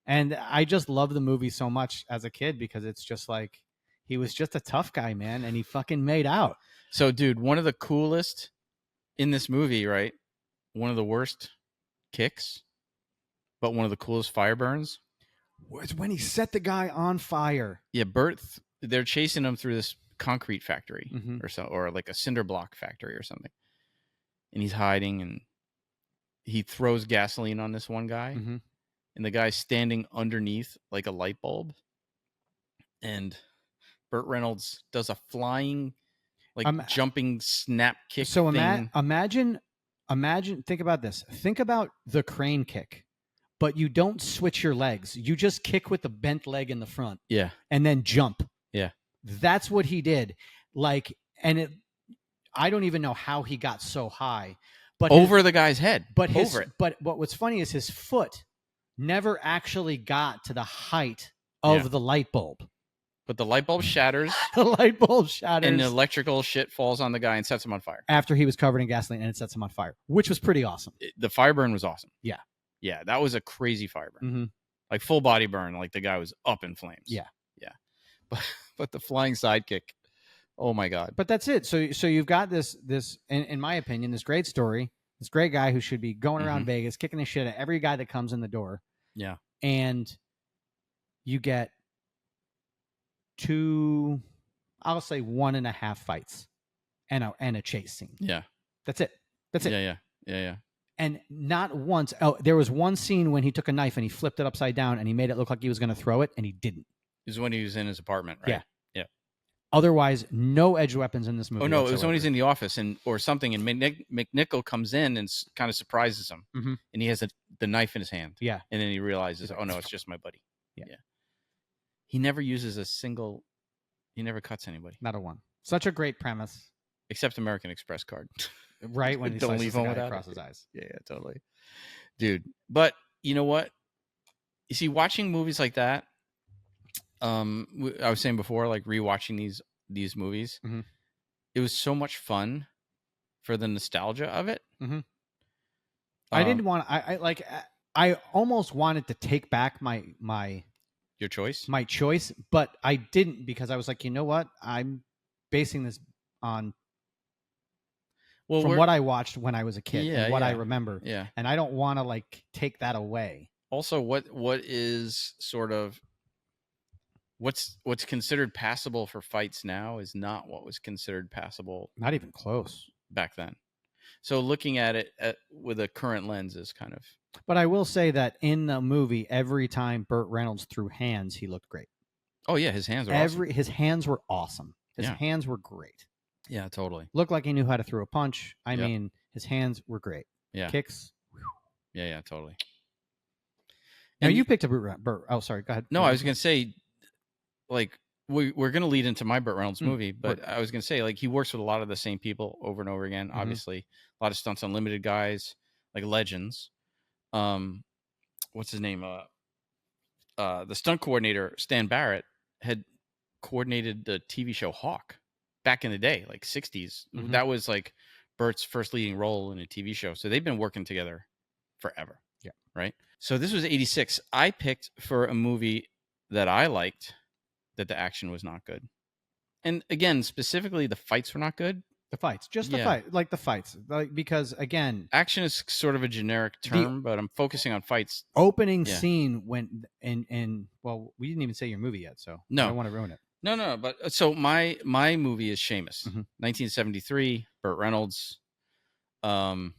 and I just love the movie so much as a kid, because it's just like, he was just a tough guy, man, and he fucking made out. So, dude, one of the coolest in this movie, right? One of the worst kicks, but one of the coolest fire burns was when he set the guy on fire. Yeah, Burt, they're chasing him through this concrete factory or like a cinder block factory or something. And he's hiding, and he throws gasoline on this one guy, and the guy's standing underneath like a light bulb. And Burt Reynolds does a flying, like, jumping snap kick. So imagine, think about this. Think about the crane kick, but you don't switch your legs. You just kick with the bent leg in the front. Yeah. And then jump. Yeah. That's what he did. Like, and I don't even know how he got so high, but over the guy's head. But what's funny is his foot never actually got to the height of the light bulb. But the light bulb shatters. The light bulb shatters. And the electrical shit falls on the guy and sets him on fire. After he was covered in gasoline, and it sets him on fire, which was pretty awesome. The fire burn was awesome. Yeah. Yeah, that was a crazy fire burn. Like, full body burn. Like, the guy was up in flames. Yeah. Yeah. But the flying sidekick, oh my God. But that's it. So you've got this in my opinion, this great story, this great guy who should be going around Vegas, kicking the shit at every guy that comes in the door. Yeah. And you get 2, I'll say 1.5 fights and a chase scene. Yeah. That's it. Yeah. And not once. Oh, there was one scene when he took a knife and he flipped it upside down and he made it look like he was going to throw it, and he didn't. This is when he was in his apartment, right? Yeah. Otherwise, no edge weapons in this movie. Oh no, whatsoever. it was when he's in the office or something, and McNichol comes in and kind of surprises him, and he has the knife in his hand. Yeah, and then he realizes, oh no, it's just my buddy. Yeah. He never uses he never cuts anybody. Not a one. Such a great premise. Except American Express card. Right when he don't leave him without across his eyes. Yeah, totally, dude. But you know what? You see, watching movies like that. I was saying before, like rewatching these movies, it was so much fun for the nostalgia of it. I didn't want. I almost wanted to take back your choice, but I didn't, because I was like, you know what? I'm basing this on from what I watched when I was a kid and what I remember. Yeah, and I don't want to like take that away. Also, what is sort of what's considered passable for fights now is not what was considered passable. Not even close back then. So looking at it with a current lens is kind of. But I will say that in the movie, every time Burt Reynolds threw hands, he looked great. Oh yeah, his hands were awesome. His hands were awesome. His hands were great. Yeah, totally. Looked like he knew how to throw a punch. I mean, his hands were great. Yeah. Kicks. Whew. Yeah, totally. Now you picked a Burt. Oh, sorry. Go ahead. No, I was going to say, like, we're going to lead into my Burt Reynolds movie, but I was going to say, like, he works with a lot of the same people over and over again. Obviously, a lot of Stunts Unlimited guys, like legends. What's his name? The stunt coordinator, Stan Barrett, had coordinated the TV show Hawk back in the day, like 60s. That was like Burt's first leading role in a TV show. So they've been working together forever. Yeah. Right. So this was 86. I picked for a movie that I liked that the action was not good. And again, specifically, the fights were not good. The fights, just the fight, like the fights, like, because again, action is sort of a generic term, but I'm focusing on fights. Opening scene when and well, we didn't even say your movie yet, so no, I don't want to ruin it. No. But so my movie is Shamus, 1973, Burt Reynolds, Diane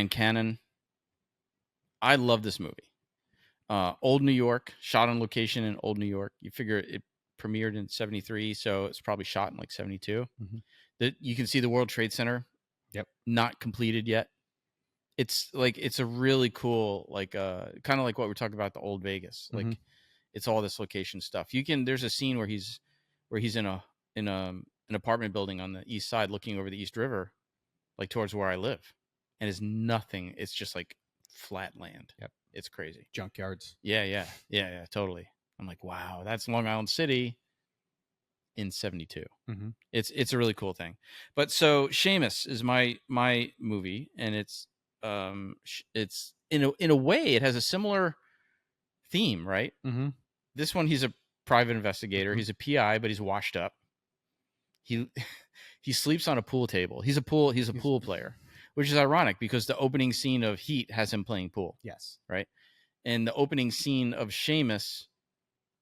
Cannon. I love this movie. Old New York, shot on location in Old New York. You figure it premiered in 73, so it's probably shot in like 72. That you can see the World Trade Center. Yep. Not completed yet. It's a really cool, like kind of like what we're talking about, the old Vegas. Like it's all this location stuff. There's a scene where he's in an apartment building on the east side looking over the East River, like towards where I live. And it's nothing. It's just like flat land. Yep. It's crazy. Junkyards. Yeah, totally. I'm like, wow, that's Long Island City in 72. It's a really cool thing. But so Shamus is my movie, and it's in a way it has a similar theme, right? This one, he's a private investigator. He's a PI, but he's washed up. He sleeps on a pool table. He's a pool player, which is ironic because the opening scene of Heat has him playing pool. Yes. Right. And the opening scene of Shamus,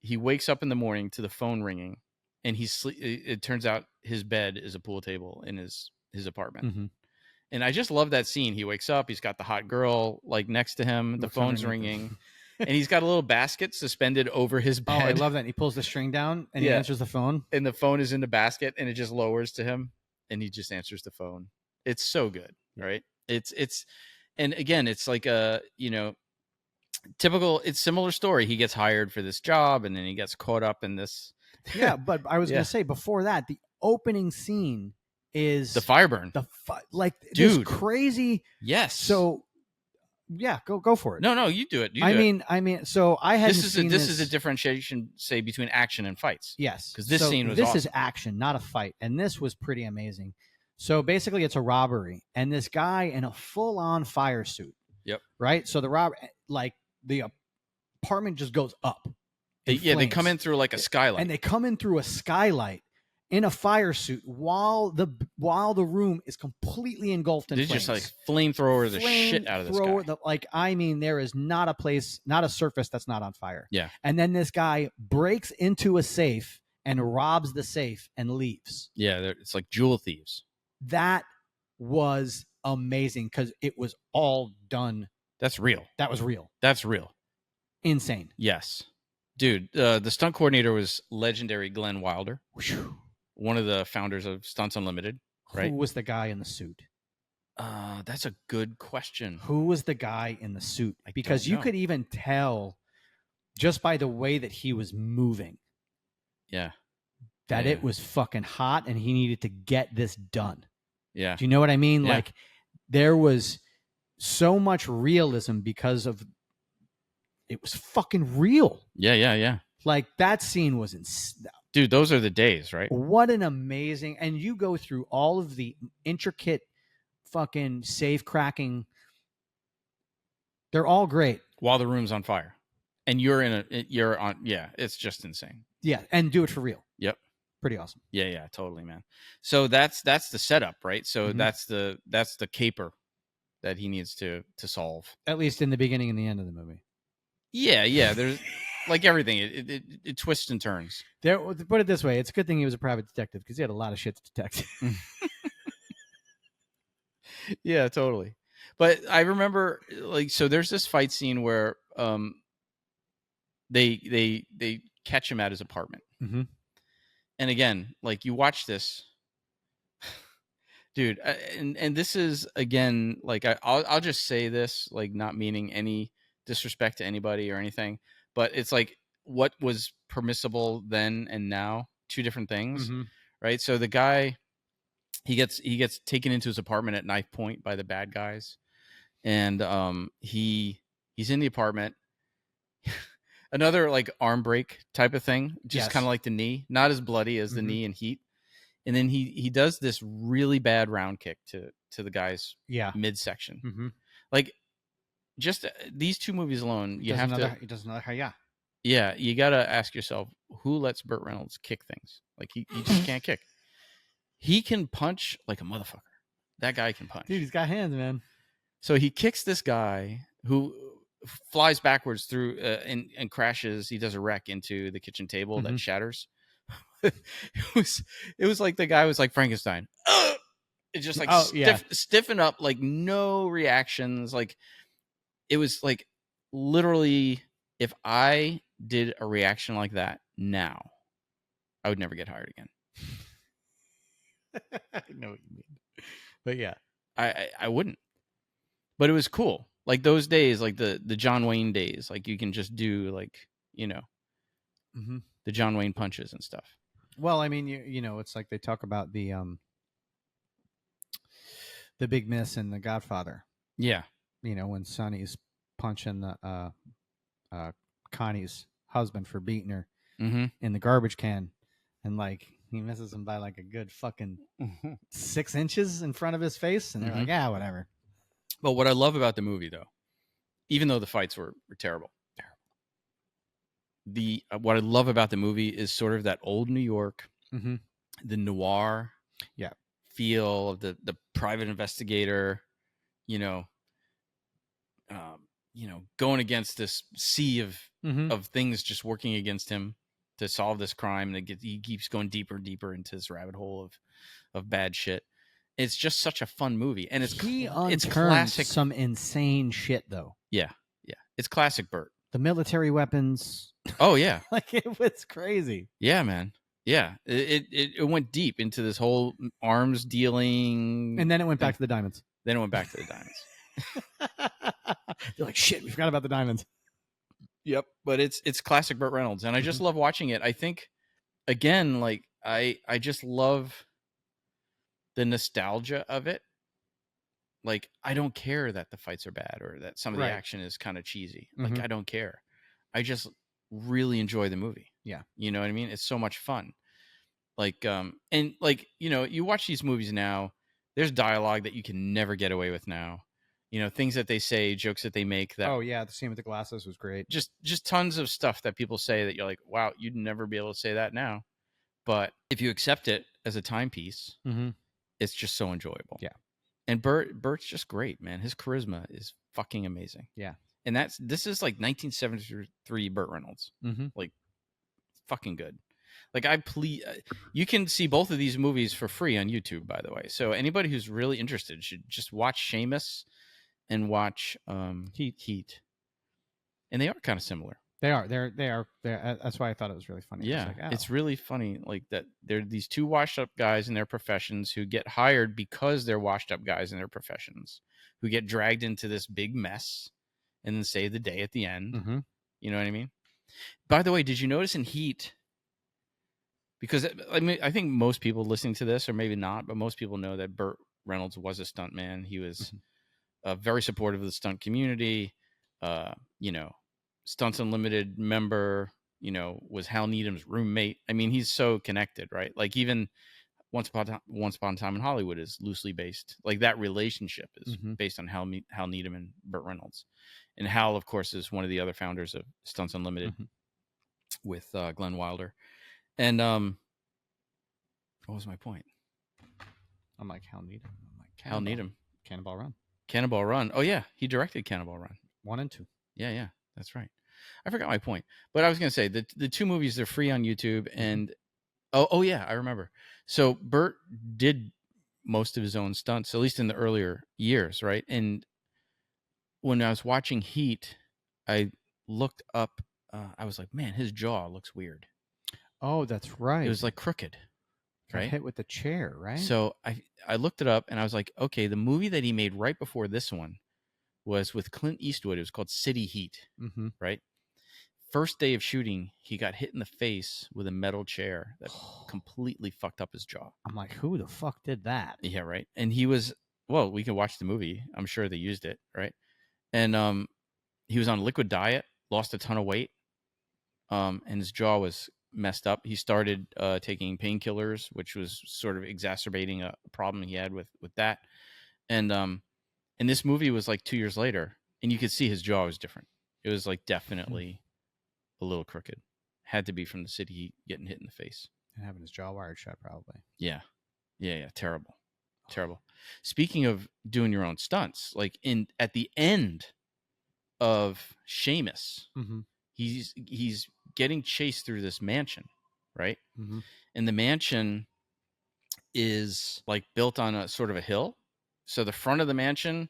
he wakes up in the morning to the phone ringing, and it turns out his bed is a pool table in his apartment. And I just love that scene. He wakes up, he's got the hot girl like next to him, the phone's ringing, and he's got a little basket suspended over his bed. Oh, I love that. And he pulls the string down and he answers the phone. And the phone is in the basket, and it just lowers to him, and he just answers the phone. It's so good, right? And again, it's like a, typical, it's similar story. He gets hired for this job, and then he gets caught up in this. Yeah, but I was going to say before that, the opening scene is the fire burn. Like, dude, this crazy. Yes. So yeah, go for it. No, you do it. I mean, so I hadn't seen this is a differentiation, say, between action and fights. Yes, because this scene was this is action, not a fight, and this was pretty amazing. So basically, it's a robbery, and this guy in a full-on fire suit. Yep. Right. So the apartment just goes up. They come in through like a skylight, and they come in through a skylight in a fire suit while the room is completely engulfed in flames. Just like flamethrower the shit out of this guy. There is not a place, not a surface that's not on fire. Yeah. And then this guy breaks into a safe and robs the safe and leaves. Yeah, it's like jewel thieves. That was amazing because it was all done. That's real. That was real. That's real. Insane. Yes. Dude, the stunt coordinator was legendary Glenn Wilder, one of the founders of Stunts Unlimited. Right? Who was the guy in the suit? That's a good question. Who was the guy in the suit? Because you could even tell just by the way that he was moving. Yeah. That it was fucking hot and he needed to get this done. Yeah. Do you know what I mean? Yeah. Like, there was so much realism because of it was fucking real. Yeah. Like, that scene was dude, those are the days, right? What an amazing, and you go through all of the intricate fucking safe cracking. They're all great. While the room's on fire. And you're on, it's just insane. Yeah, and do it for real. Yep. Pretty awesome. Yeah, totally, man. So that's the setup, right? So that's the caper that he needs to solve. At least in the beginning and the end of the movie. Yeah. There's like everything. It twists and turns. There, put it this way, it's a good thing he was a private detective because he had a lot of shit to detect. Yeah, totally. But I remember, like, so there's this fight scene where they catch him at his apartment. Mm-hmm. And again, like, you watch this, dude, and this is, again, like, I'll just say this, like, not meaning any disrespect to anybody or anything, but it's like what was permissible then and now, two different things, right? So the guy, he gets taken into his apartment at knife point by the bad guys, and he's in the apartment. Another, like, arm break type of thing, just kind of like the knee, not as bloody as the knee in Heat. And then he does this really bad round kick to the guy's midsection. Like, just these two movies alone, he does another hi-ya. Yeah, you gotta ask yourself, who lets Burt Reynolds kick things? Like, he just can't kick. He can punch like a motherfucker. That guy can punch. Dude, he's got hands, man. So he kicks this guy who flies backwards through and crashes. He does a wreck into the kitchen table that shatters. It was like the guy was like Frankenstein. It just like stiffen up, like no reactions. Like, it was like, literally, if I did a reaction like that now, I would never get hired again. I know what you mean, but yeah, I wouldn't. But it was cool. Like, those days, like the John Wayne days, like, you can just do, like, the John Wayne punches and stuff. Well, I mean, you know, it's like they talk about the Big Miss and the Godfather. Yeah. You know, when Sonny's punching the Connie's husband for beating her in the garbage can, and like he misses him by like a good fucking 6 inches in front of his face, and they're like, yeah, whatever. But what I love about the movie, though, even though the fights were terrible, what I love about the movie is sort of that old New York, the noir feel of the private investigator, going against this sea of things just working against him to solve this crime, and he keeps going deeper and deeper into this rabbit hole of bad shit. It's just such a fun movie, and it's classic. Some insane shit, though. Yeah, it's classic Burt. The military weapons. Oh yeah, like, it was crazy. Yeah, man. Yeah, it went deep into this whole arms dealing, and then it went back to the diamonds. Then it went back to the diamonds. You're like, shit, we forgot about the diamonds. Yep, but it's classic Burt Reynolds, and I just love watching it. I think, again, like, I just love the nostalgia of it. Like, I don't care that the fights are bad or that some of the action is kind of cheesy. Like, I don't care. I just really enjoy the movie. Yeah. You know what I mean? It's so much fun. Like, and like, you watch these movies now, there's dialogue that you can never get away with now. Things that they say, jokes that they make that. Oh yeah. The scene with the glasses was great. Just tons of stuff that people say that you're like, wow, you'd never be able to say that now. But if you accept it as a timepiece, it's just so enjoyable. Yeah. And Burt's just great, man. His charisma is fucking amazing. Yeah. And this is like 1973 Burt Reynolds. Like, fucking good. Like, you can see both of these movies for free on YouTube, by the way. So anybody who's really interested should just watch Shamus and watch Heat. And they are kind of similar. They are. They're. That's why I thought it was really funny. Yeah, Like, oh. it's really funny. Like that, they're these two washed up guys in their professions who get hired because they're washed up guys in their professions, who get dragged into this big mess, and then save the day at the end. Mm-hmm. You know what I mean? By the way, did you notice in Heat? Because I mean, I think most people listening to this, or maybe not, but most people know that Burt Reynolds was a stuntman. He was very supportive of the stunt community. You know, Stunts Unlimited member. You know, was Hal Needham's roommate. I mean, he's so connected, right? Like even Once Upon a Time in Hollywood is loosely based. Like that relationship is based on Hal Needham and Burt Reynolds. And Hal, of course, is one of the other founders of Stunts Unlimited with Glenn Wilder. And what was my point? I'm like Hal Needham. Hal Needham. Cannonball Run. Cannonball Run. Oh yeah, he directed Cannonball Run 1 and 2. Yeah, that's right. I forgot my point, but I was going to say the two movies, they're free on YouTube, and oh yeah, I remember. So Burt did most of his own stunts, at least in the earlier years, right? And when I was watching Heat, I looked up. I was like, man, his jaw looks weird. Oh, that's right. It was like crooked. Got hit with the chair, right? So I looked it up, and I was like, okay, the movie that he made right before this one was with Clint Eastwood. It was called City Heat, right? First day of shooting, he got hit in the face with a metal chair that completely fucked up his jaw. I'm like, who the fuck did that? Yeah, right. And he was, well, we can watch the movie. I'm sure they used it, right? And he was on a liquid diet, lost a ton of weight, and his jaw was messed up. He started taking painkillers, which was sort of exacerbating a problem he had with that. And this movie was like 2 years later, and you could see his jaw was different. It was like definitely a little crooked. Had to be from the City Heat getting hit in the face. And having his jaw wired shut, probably. Yeah. Terrible. Speaking of doing your own stunts, like at the end of Shamus, he's getting chased through this mansion, right? And the mansion is like built on a sort of a hill. So the front of the mansion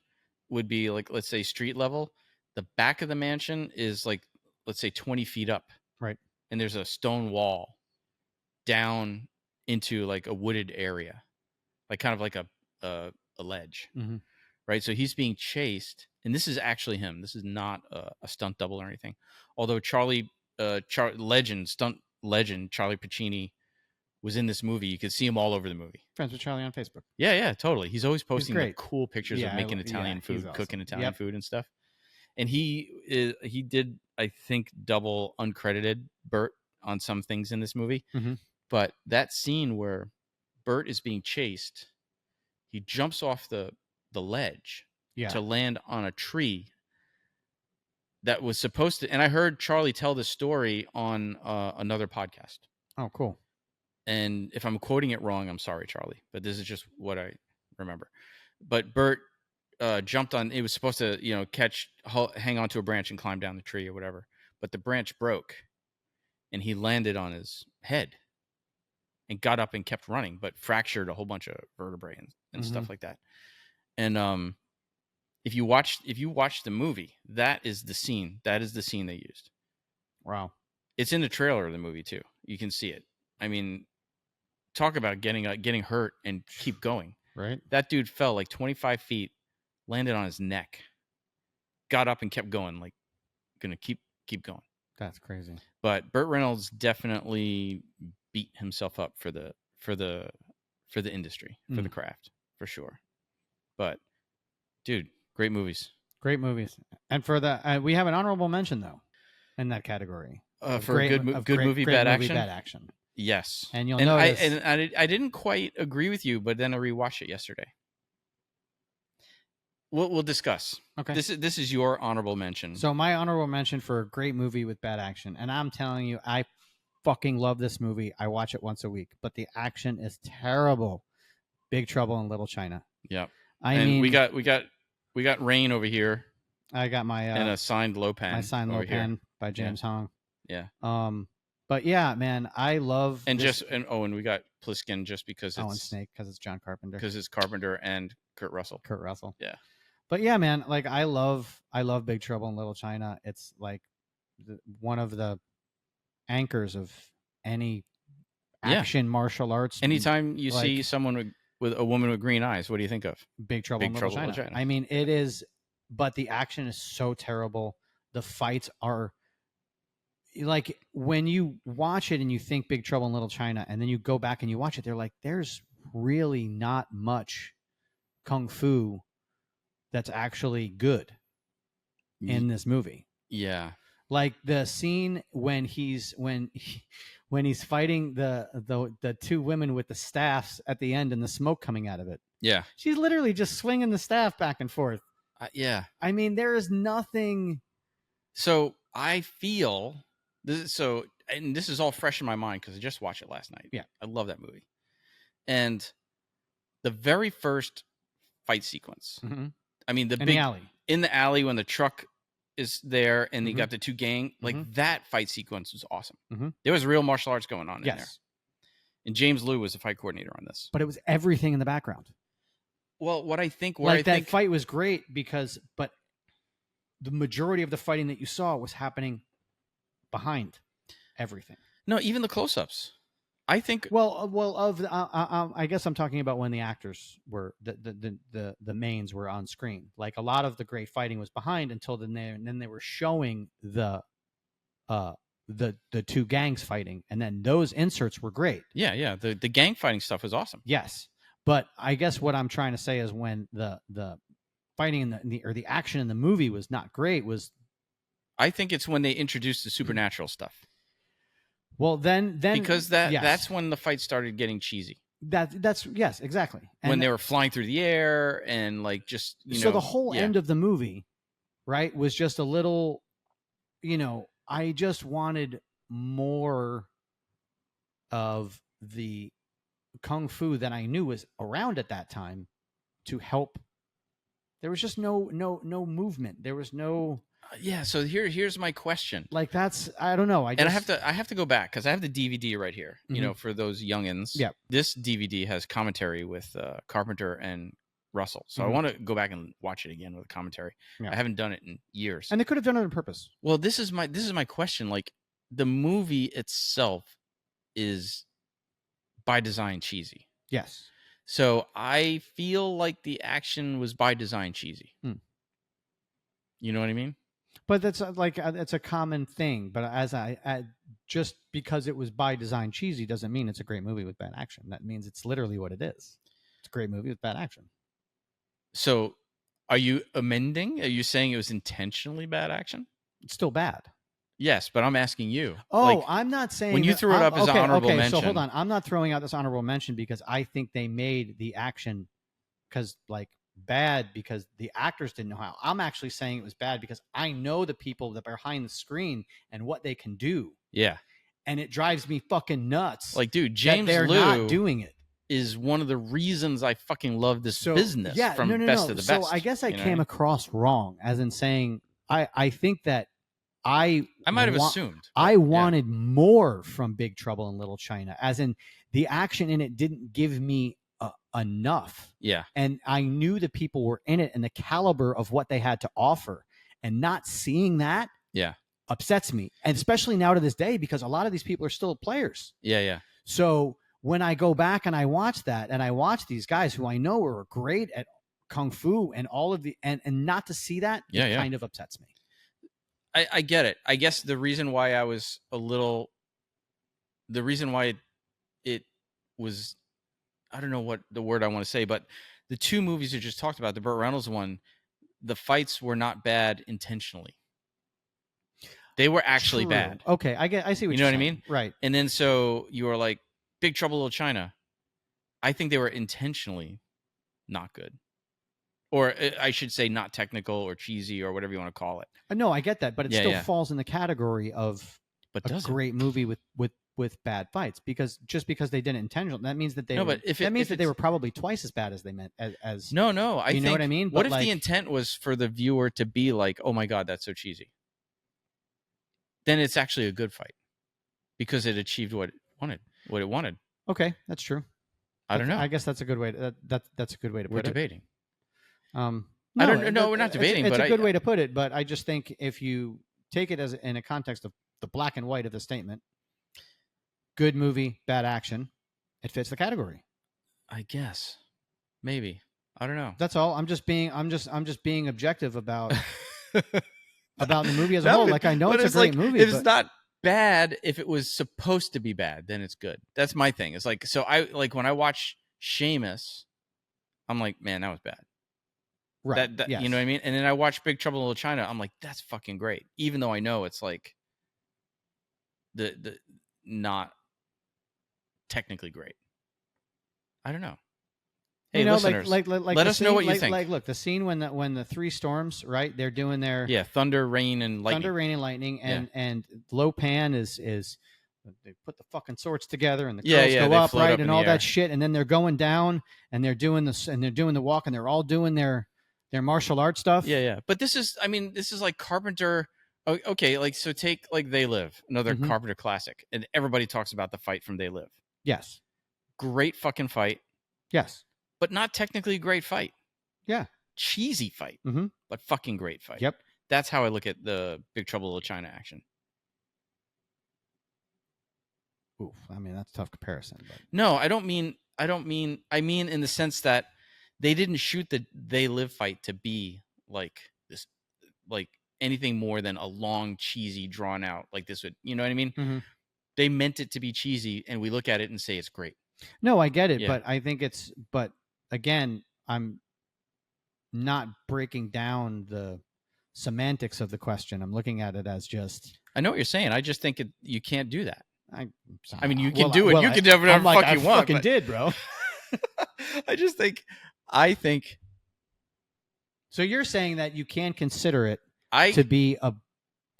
would be like, let's say, street level. The back of the mansion is like, let's say 20 feet up. Right. And there's a stone wall down into like a wooded area, like kind of like a ledge. Right. So he's being chased, and this is actually him. This is not a stunt double or anything. Although stunt legend, Charlie Pacini was in this movie. You could see him all over the movie. Friends with Charlie on Facebook. Yeah, totally. He's always posting like cool pictures of making Italian food, awesome. Cooking Italian food and stuff. And he did, I think, double uncredited Burt on some things in this movie. But that scene where Burt is being chased, he jumps off the ledge to land on a tree that was supposed to. And I heard Charlie tell this story on another podcast. Oh, cool. And if I'm quoting it wrong, I'm sorry, Charlie, but this is just what I remember. But Burt jumped on. It was supposed to, hang onto a branch and climb down the tree or whatever. But the branch broke, and he landed on his head and got up and kept running, but fractured a whole bunch of vertebrae and stuff like that. And if you watch the movie, that is the scene. That is the scene they used. Wow. It's in the trailer of the movie too. You can see it. I mean, talk about getting hurt and keep going. Right. That dude fell like 25 feet, landed on his neck, got up and kept going, like gonna keep going. That's crazy. But Burt Reynolds definitely beat himself up for the industry, for the craft, for sure. But dude, great movies. And for the we have an honorable mention though in that category. For good movie, bad action. Yes. And you'll notice. I didn't quite agree with you, but then I rewatched it yesterday. We'll discuss. Okay. This is your honorable mention. So my honorable mention for a great movie with bad action, and I'm telling you, I fucking love this movie. I watch it once a week, but the action is terrible. Big Trouble in Little China. Yeah. I mean, we got Rain over here. I got my and a signed Lopan. My signed Lopan by James Hong. Yeah. But yeah, man, I love and we got Pliskin just because it's and Snake because it's John Carpenter. Because it's Carpenter and Kurt Russell. Yeah. But yeah, man, like I love Big Trouble in Little China. It's like one of the anchors of any action martial arts. Anytime you see someone with a woman with green eyes, what do you think of? Big Trouble in Little China. I mean, it is, but the action is so terrible. The fights are like, when you watch it and you think Big Trouble in Little China, and then you go back and you watch it, they're like, there's really not much kung fu that's actually good in this movie. Yeah. Like the scene when he's fighting the two women with the staffs at the end and the smoke coming out of it. Yeah. She's literally just swinging the staff back and forth. Yeah. I mean, there is nothing. So I feel this. And this is all fresh in my mind because I just watched it last night. Yeah. I love that movie. And the very first fight sequence. Mm-hmm. I mean, in the alley when the truck is there and you got the two gang, like that fight sequence was awesome. There was real martial arts going on in there. And James Liu was the fight coordinator on this. But it was everything in the background. Well, that fight was great but the majority of the fighting that you saw was happening behind everything. No, even the close-ups. I think. I guess I'm talking about when the actors were the mains were on screen. Like, a lot of the great fighting was behind until then they were showing the two gangs fighting, and then those inserts were great. Yeah. The gang fighting stuff was awesome. Yes, but I guess what I'm trying to say is when the fighting in the action in the movie was not great. I think it's when they introduced the supernatural stuff. Well, then because that's when the fight started getting cheesy. That's yes, exactly. And when they were flying through the air and like just so the whole end of the movie, right, was just a little, I just wanted more of the kung fu that I knew was around at that time to help. There was just no movement. There was no. Yeah, so here's my question. Like, that's, I don't know. I have to go back because I have the DVD right here. For those youngins. Yeah. This DVD has commentary with Carpenter and Russell, so I want to go back and watch it again with commentary. Yeah. I haven't done it in years, and they could have done it on purpose. Well, this is my question. Like, the movie itself is by design cheesy. Yes. So I feel like the action was by design cheesy. You know what I mean? But that's it's a common thing. But just because it was by design cheesy doesn't mean it's a great movie with bad action. That means it's literally what it is. It's a great movie with bad action. So, are you amending? Are you saying it was intentionally bad action? It's still bad. Yes, but I'm asking you. Oh, I'm not saying when you threw it up as honorable mention. So hold on, I'm not throwing out this honorable mention because I think they made the action bad because the actors didn't know how. I'm actually saying it was bad because I know the people that are behind the screen and what they can do. Yeah. And it drives me fucking nuts. Like, dude, James Liu not doing it is one of the reasons I fucking love this business from Best of the Best. So I guess I came across wrong as in saying I think that I might have assumed. I wanted more from Big Trouble in Little China, as in the action in it didn't give me enough. Yeah. And I knew the people were in it and the caliber of what they had to offer, and not seeing that upsets me. And especially now to this day, because a lot of these people are still players. Yeah. So when I go back and I watch that and I watch these guys who I know are great at kung fu and all of the, and not to see that, it kind of upsets me. I get it. I guess the reason why it was, I don't know what the word I want to say, but the two movies you just talked about, the Burt Reynolds one, the fights were not bad intentionally. They were actually bad. Okay, I see what you know what I mean? Right. And then so you were like, Big Trouble in Little China. I think they were intentionally not good. Or I should say not technical or cheesy or whatever you want to call it. No, I get that, but it still falls in the category of a great movie with bad fights, because they didn't intentionally, that means that they they were probably twice as bad as they meant as No, I you know what I mean? What if the intent was for the viewer to be like, oh my God, that's so cheesy? Then it's actually a good fight because it achieved what it wanted. Okay, that's true. I don't know. I guess that's a good way to that's a good way to put it. We're debating. No, I don't know. We're not debating. It's but a good way to put it. But I just think if you take it as in a context of the black and white of the statement, good movie, bad action, it fits the category. I guess. Maybe. I don't know. That's all. I'm just being objective about the movie as a whole. Like, I know it's a great movie. If it's not bad, if it was supposed to be bad, then it's good. That's my thing. It's like, so I like when I watch Shamus, I'm like, man, that was bad. Right. Yes. You know what I mean? And then I watch Big Trouble in Little China. I'm like, that's fucking great. Even though I know it's like the not technically great. I don't know. Hey, listeners, like let us know what you think. Like, look, the scene when the three storms, right? They're doing their thunder, rain, and lightning. Thunder, rain, and lightning, and Lo Pan is they put the fucking swords together, and the girls go up, right, up and all that shit, and then they're going down, and they're doing this, and they're doing the walk, and they're all doing their martial arts stuff. Yeah. But this is like Carpenter. Okay, like, so take like They Live, another Carpenter classic, and everybody talks about the fight from They Live. Yes. Great fucking fight. Yes. But not technically a great fight. Yeah. Cheesy fight, but fucking great fight. Yep. That's how I look at the Big Trouble in Little China action. Oof, I mean, that's a tough comparison. But... No, I mean in the sense that they didn't shoot the They Live fight to be like this, like anything more than a long, cheesy, drawn out, like this would, you know what I mean? Mm-hmm. They meant it to be cheesy, and we look at it and say it's great. No, I get it, but I think but again, I'm not breaking down the semantics of the question. I'm looking at it as just... I know what you're saying. I just think you can't do that. I mean, you can do it. You can do whatever the fuck you want. I fucking did, bro. I think. So you're saying that you can consider it to be a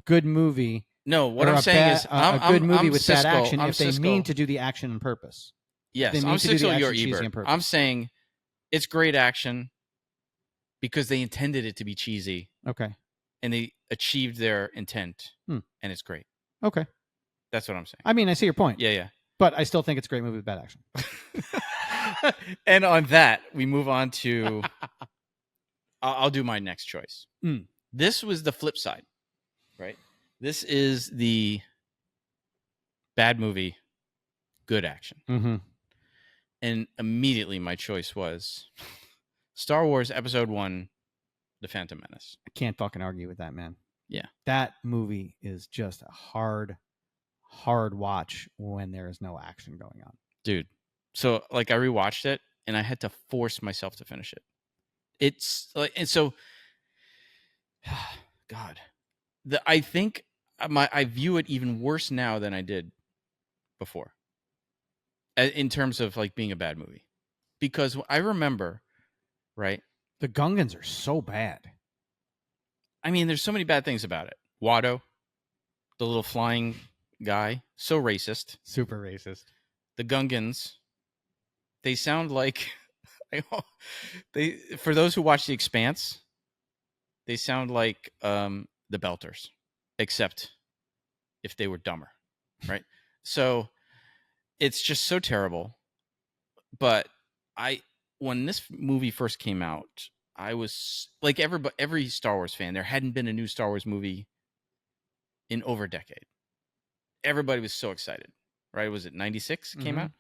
good movie? No, what I'm saying is a good movie with bad action if they mean to do the action on purpose. Yes, I'm Siskel, you're Ebert. I'm saying it's great action because they intended it to be cheesy. Okay. And they achieved their intent, and it's great. Okay. That's what I'm saying. I mean, I see your point. Yeah. But I still think it's a great movie with bad action. And on that, we move on to... I'll do my next choice. This was the flip side, right? This is the bad movie, good action. Mm-hmm. And immediately my choice was Star Wars Episode 1, The Phantom Menace. I can't fucking argue with that, man. Yeah. That movie is just a hard watch when there is no action going on. Dude. So, like, I rewatched it, and I had to force myself to finish it. It's like, and so, God, I think I view it even worse now than I did before, in terms of like being a bad movie, because I remember, right? The Gungans are so bad. I mean, there's so many bad things about it. Watto, the little flying guy, so racist, super racist. The Gungans, they sound like. For those who watch The Expanse, they sound like the Belters, except if they were dumber, right? So it's just so terrible. But when this movie first came out, I was like every Star Wars fan. There hadn't been a new Star Wars movie in over a decade. Everybody was so excited, right? Was it 96 came out?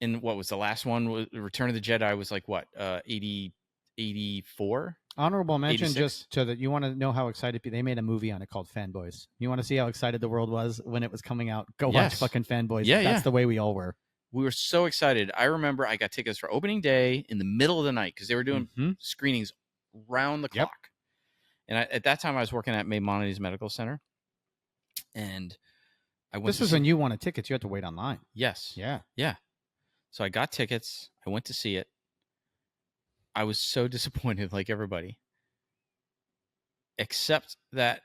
And what was the last one? Return of the Jedi was like what? 84? Honorable mention 86? Just to that. You want to know how excited they made a movie on it called Fanboys. You want to see how excited the world was when it was coming out? Go watch fucking Fanboys. Yeah, That's the way we all were. We were so excited. I remember I got tickets for opening day in the middle of the night because they were doing screenings round the clock. And at that time, I was working at Maimonides Medical Center. And I went. This was when you wanted tickets. You had to wait online. Yes. Yeah. So I got tickets. I went to see it. I was so disappointed, like everybody. Except that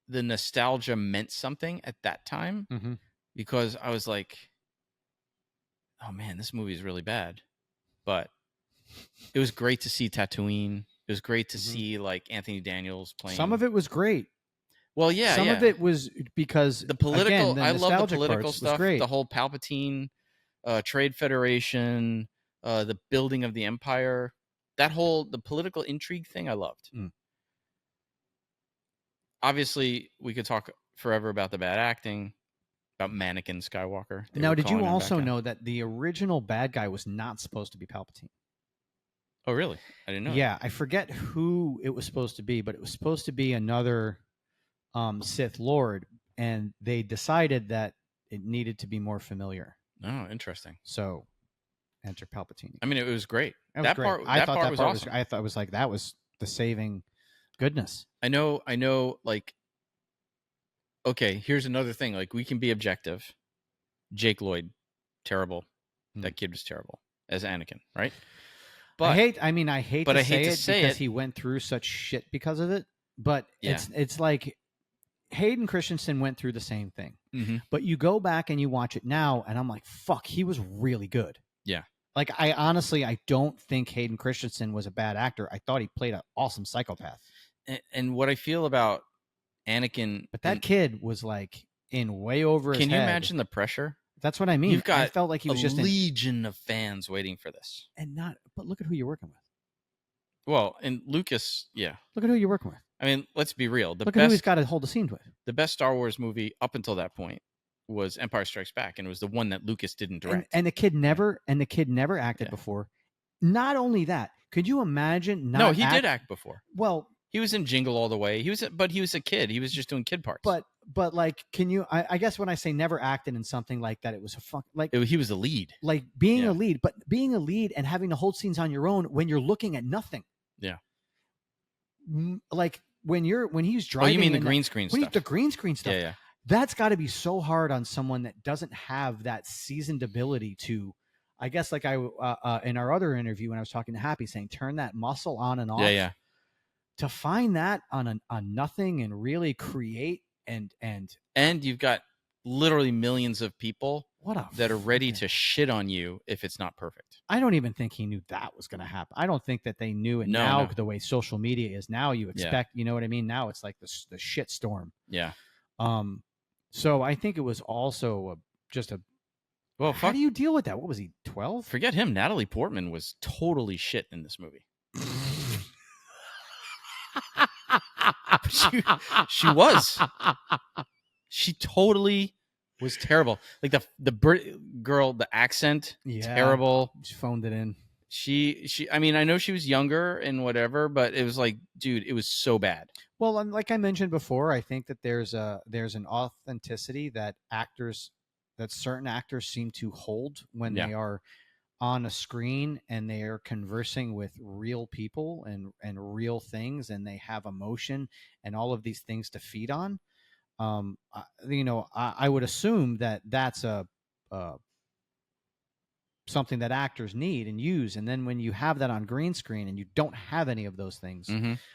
the nostalgia meant something at that time. Because I was like, oh man, this movie is really bad. But it was great to see Tatooine. It was great to see like Anthony Daniels playing. Some of it was great. Well, yeah. Some of it was because the political. Again, I love the political stuff. The whole Palpatine, Trade Federation, the building of the Empire. The political intrigue thing I loved. obviously, we could talk forever about the bad acting, about Mannequin Skywalker. Now, did you also know that the original bad guy was not supposed to be Palpatine? Oh, really? I didn't know. Yeah, I forget who it was supposed to be, but it was supposed to be another Sith Lord, and they decided that it needed to be more familiar. Oh, interesting. So, enter Palpatine. I mean, it was great. That was great. I thought that part was awesome. I thought it was like that was the saving goodness. I know. Like, okay, here's another thing. Like, we can be objective. Jake Lloyd, terrible. That kid was terrible as Anakin, right? But I hate to say it because he went through such shit because of it. But it's like Hayden Christensen went through the same thing. Mm-hmm. But you go back and you watch it now, and I'm like, fuck, he was really good. Yeah. Like, I don't think Hayden Christensen was a bad actor. I thought he played an awesome psychopath. And what I feel about Anakin, but that kid was like in way over his head. Can you imagine the pressure? That's what I mean. I felt like he was just a legion of fans waiting for this, but look at who you're working with. Well, and Lucas, yeah. Look at who you're working with. I mean, let's be real. Look at who he's got to hold the scenes with. The best Star Wars movie up until that point was Empire Strikes Back, and it was the one that Lucas didn't direct. And the kid never acted before. Not only that, could you imagine? No, he did act before. Well, he was in Jingle All the Way. He was a kid. He was just doing kid parts. But like, can you? I guess when I say never acted in something like that, it was he was a lead. Like being a lead, but being a lead and having to hold scenes on your own when you're looking at nothing. Yeah. Like when he's driving. Oh, you mean the green screen stuff? The green screen stuff. Yeah. That's got to be so hard on someone that doesn't have that seasoned ability to. I guess like I in our other interview when I was talking to Happy, saying turn that muscle on and off. Yeah. To find that on nothing and really create and you've got literally millions of people that are ready to shit on you if it's not perfect. I don't even think he knew that was going to happen. I don't think that they knew it the way social media is now. You expect, you know what I mean? Now it's like the shit storm. Yeah. So I think it was also well, how do you deal with that? What was he, 12? Forget him. Natalie Portman was totally shit in this movie. she was. She totally was terrible. Like the Brit girl, the accent, terrible. She phoned it in. She. I mean, I know she was younger and whatever, but it was like, dude, it was so bad. Well, like I mentioned before, I think that there's an authenticity that certain actors seem to hold when they are on a screen and they are conversing with real people and real things, and they have emotion and all of these things to feed on. I would assume that that's something that actors need and use. And then when you have that on green screen and you don't have any of those things,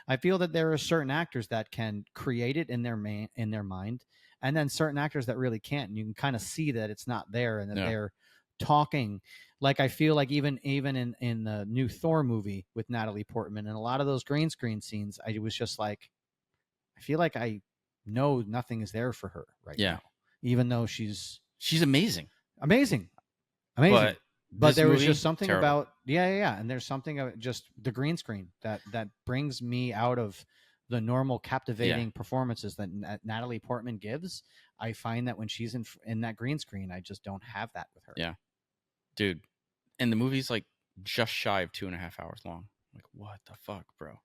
I feel that there are certain actors that can create it in their mind, and then certain actors that really can't. And you can kind of see that it's not there and that they're talking. Like I feel like even in the new Thor movie with Natalie Portman and a lot of those green screen scenes, I was just like, I feel like I know nothing is there for her right now, even though she's amazing. But there was just something about and there's something about just the green screen that brings me out of the normal captivating performances that Natalie Portman gives. I find that when she's in that green screen, I just don't have that with her. Yeah, dude. And the movie's like just shy of 2.5 hours long. Like, what the fuck, bro?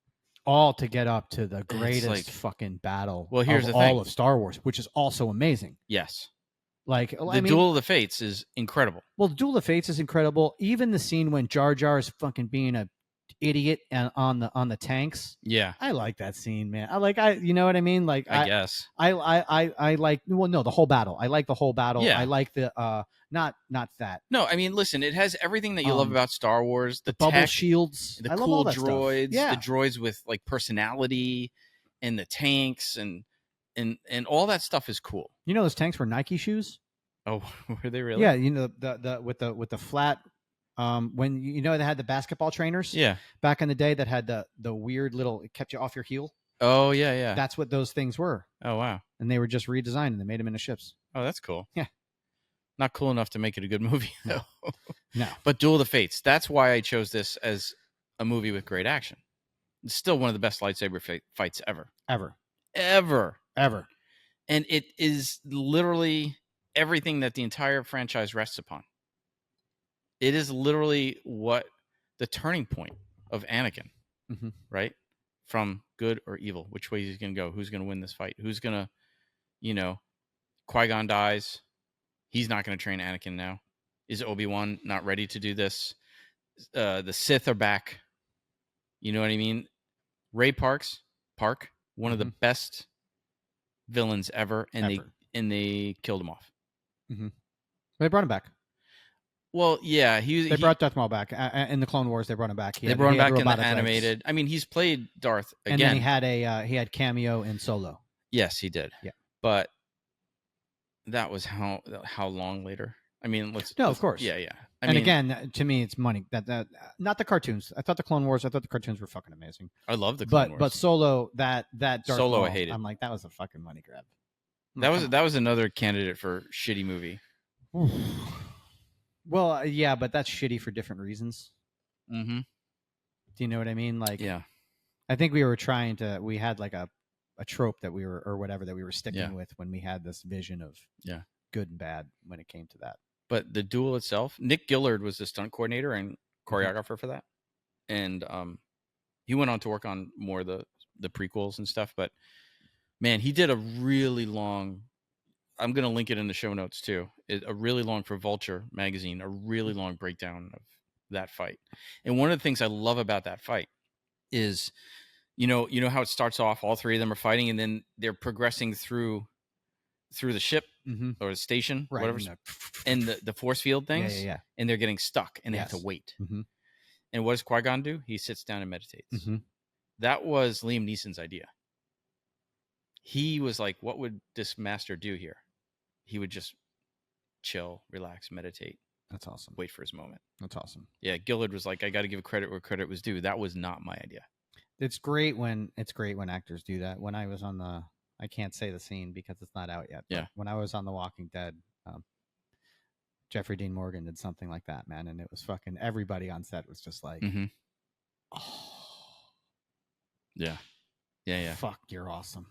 All to get up to the greatest fucking battle here's of all of Star Wars, which is also amazing. Yes. Like the Duel of the Fates is incredible. Well, the Duel of the Fates is incredible. Even the scene when Jar Jar is fucking being a idiot on the tanks. Yeah, I like that scene, man. You know what I mean? Like, I guess I like. Well, no, the whole battle. I like the whole battle. Yeah. I like the not that. No, I mean, listen, it has everything that you love about Star Wars. The bubble tech, shields, the cool droids, the droids with like personality, and the tanks, and all that stuff is cool. You know, those tanks were Nike shoes. Oh, were they really? Yeah, you know the with the flat. When they had the basketball trainers, back in the day that had the weird little, it kept you off your heel. Oh yeah. That's what those things were. Oh wow. And they were just redesigned and they made them into ships. Oh, that's cool. Yeah. Not cool enough to make it a good movie though. No. But Duel of the Fates. That's why I chose this as a movie with great action. It's still one of the best lightsaber fights ever. ever. And it is literally everything that the entire franchise rests upon. It is literally what the turning point of Anakin, right? From good or evil, which way he's going to go, who's going to win this fight, who's going to, Qui-Gon dies. He's not going to train Anakin now. Is Obi-Wan not ready to do this? The Sith are back. You know what I mean? Ray Park, one of the best villains ever, and they killed him off. They brought him back. Well, yeah, they brought Darth Maul back in the Clone Wars. They brought him back. They brought him back in the animated. I mean, he's played Darth again, and then he had cameo in Solo. Yes, he did. Yeah, but that was how long later? I mean, of course. Yeah. I mean, again, to me, it's money. That not the cartoons. I thought the Clone Wars. I thought the cartoons were fucking amazing. I love the Clone Wars. But Solo, that Darth Solo, Maul, I hated. I'm like, that was a fucking money grab. That was another candidate for shitty movie. Well, yeah, but that's shitty for different reasons. Mm-hmm. Do you know what I mean? Like, yeah. I think we had like a trope that we were sticking with when we had this vision of good and bad when it came to that. But the duel itself, Nick Gillard was the stunt coordinator and choreographer for that. And he went on to work on more of the prequels and stuff. But, man, he did a really long... I'm going to link it in the show notes, too. A really long, for Vulture magazine, a really long breakdown of that fight. And one of the things I love about that fight is, you know how it starts off, all three of them are fighting, and then they're progressing through the ship or the station, right, whatever, and the force field things, and they're getting stuck, and they have to wait. And what does Qui-Gon do? He sits down and meditates. That was Liam Neeson's idea. He was like, what would this master do here? He would just chill, relax, meditate. That's awesome. Wait for his moment. That's awesome. Yeah, Gillard was like, I got to give credit where credit was due. That was not my idea. It's great when actors do that. When I was on I can't say the scene because it's not out yet. Yeah. When I was on The Walking Dead, Jeffrey Dean Morgan did something like that, man, and it was fucking everybody on set was just like, oh, yeah. Fuck, you're awesome.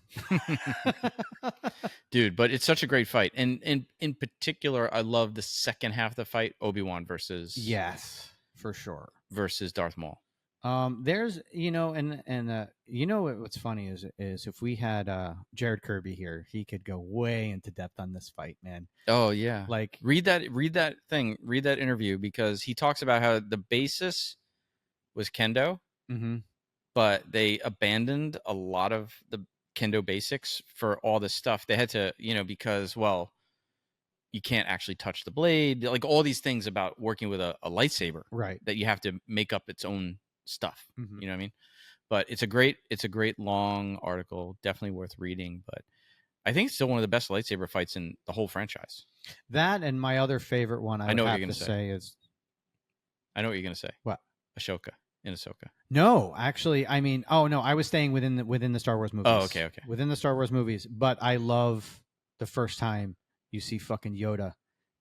Dude, but it's such a great fight. And in particular, I love the second half of the fight, Obi-Wan versus... Yes, for sure. Versus Darth Maul. There's, what's funny is if we had Jared Kirby here, he could go way into depth on this fight, man. Oh, yeah. Like, read that interview, because he talks about how the basis was Kendo. But they abandoned a lot of the Kendo basics for all this stuff. They had to, because, well, you can't actually touch the blade. Like all these things about working with a lightsaber, right? That you have to make up its own stuff. You know what I mean? But it's a great long article, definitely worth reading. But I think it's still one of the best lightsaber fights in the whole franchise. That and my other favorite one I know what you're going to say is... I know what you're going to say. What? Ahsoka. In Ahsoka. No, actually, I mean, I was staying within the Star Wars movies. Oh, okay. Within the Star Wars movies, but I love the first time you see fucking Yoda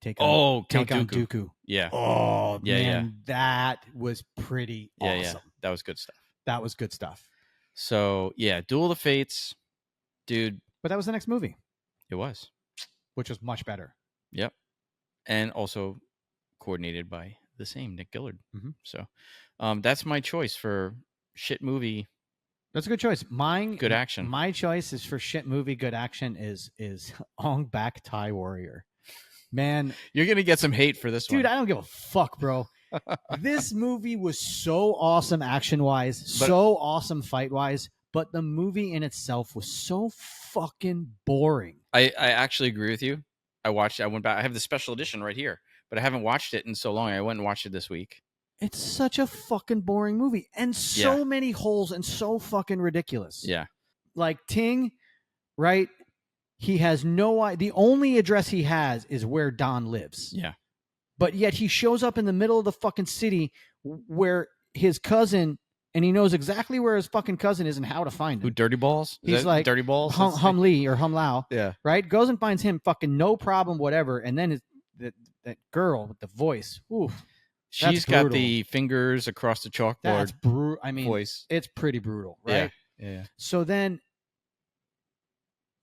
take on Dooku. Yeah. Oh, man, that was pretty awesome. Yeah, that was good stuff. That was good stuff. So, yeah, Duel of the Fates, dude. But that was the next movie. It was. Which was much better. Yep. And also coordinated by the same Nick Gillard. So that's my choice for shit movie. That's a good choice. Mine, good action. My choice is for shit movie good action is Ong Bak Thai Warrior. Man, you're gonna get some hate for this one, dude. I don't give a fuck, bro. This movie was so awesome action wise, so awesome fight wise, but the movie in itself was so fucking boring. I actually agree with you. I went back. I have the special edition right here, but I haven't watched it in so long. I went and watched it this week. It's such a fucking boring movie and so many holes and so fucking ridiculous. Yeah. Like Ting, right? He has the only address he has is where Don lives. Yeah. But yet he shows up in the middle of the fucking city where his cousin, and he knows exactly where his fucking cousin is and how to find him. Who, Dirty Balls? He's like Dirty Balls? Hum Lee or Hum Lao. Yeah. Right? Goes and finds him, fucking no problem, whatever. And then that girl with the voice. Ooh. She's got the fingers across the chalkboard. That's brutal. I mean, voice. It's pretty brutal, right? Yeah. So then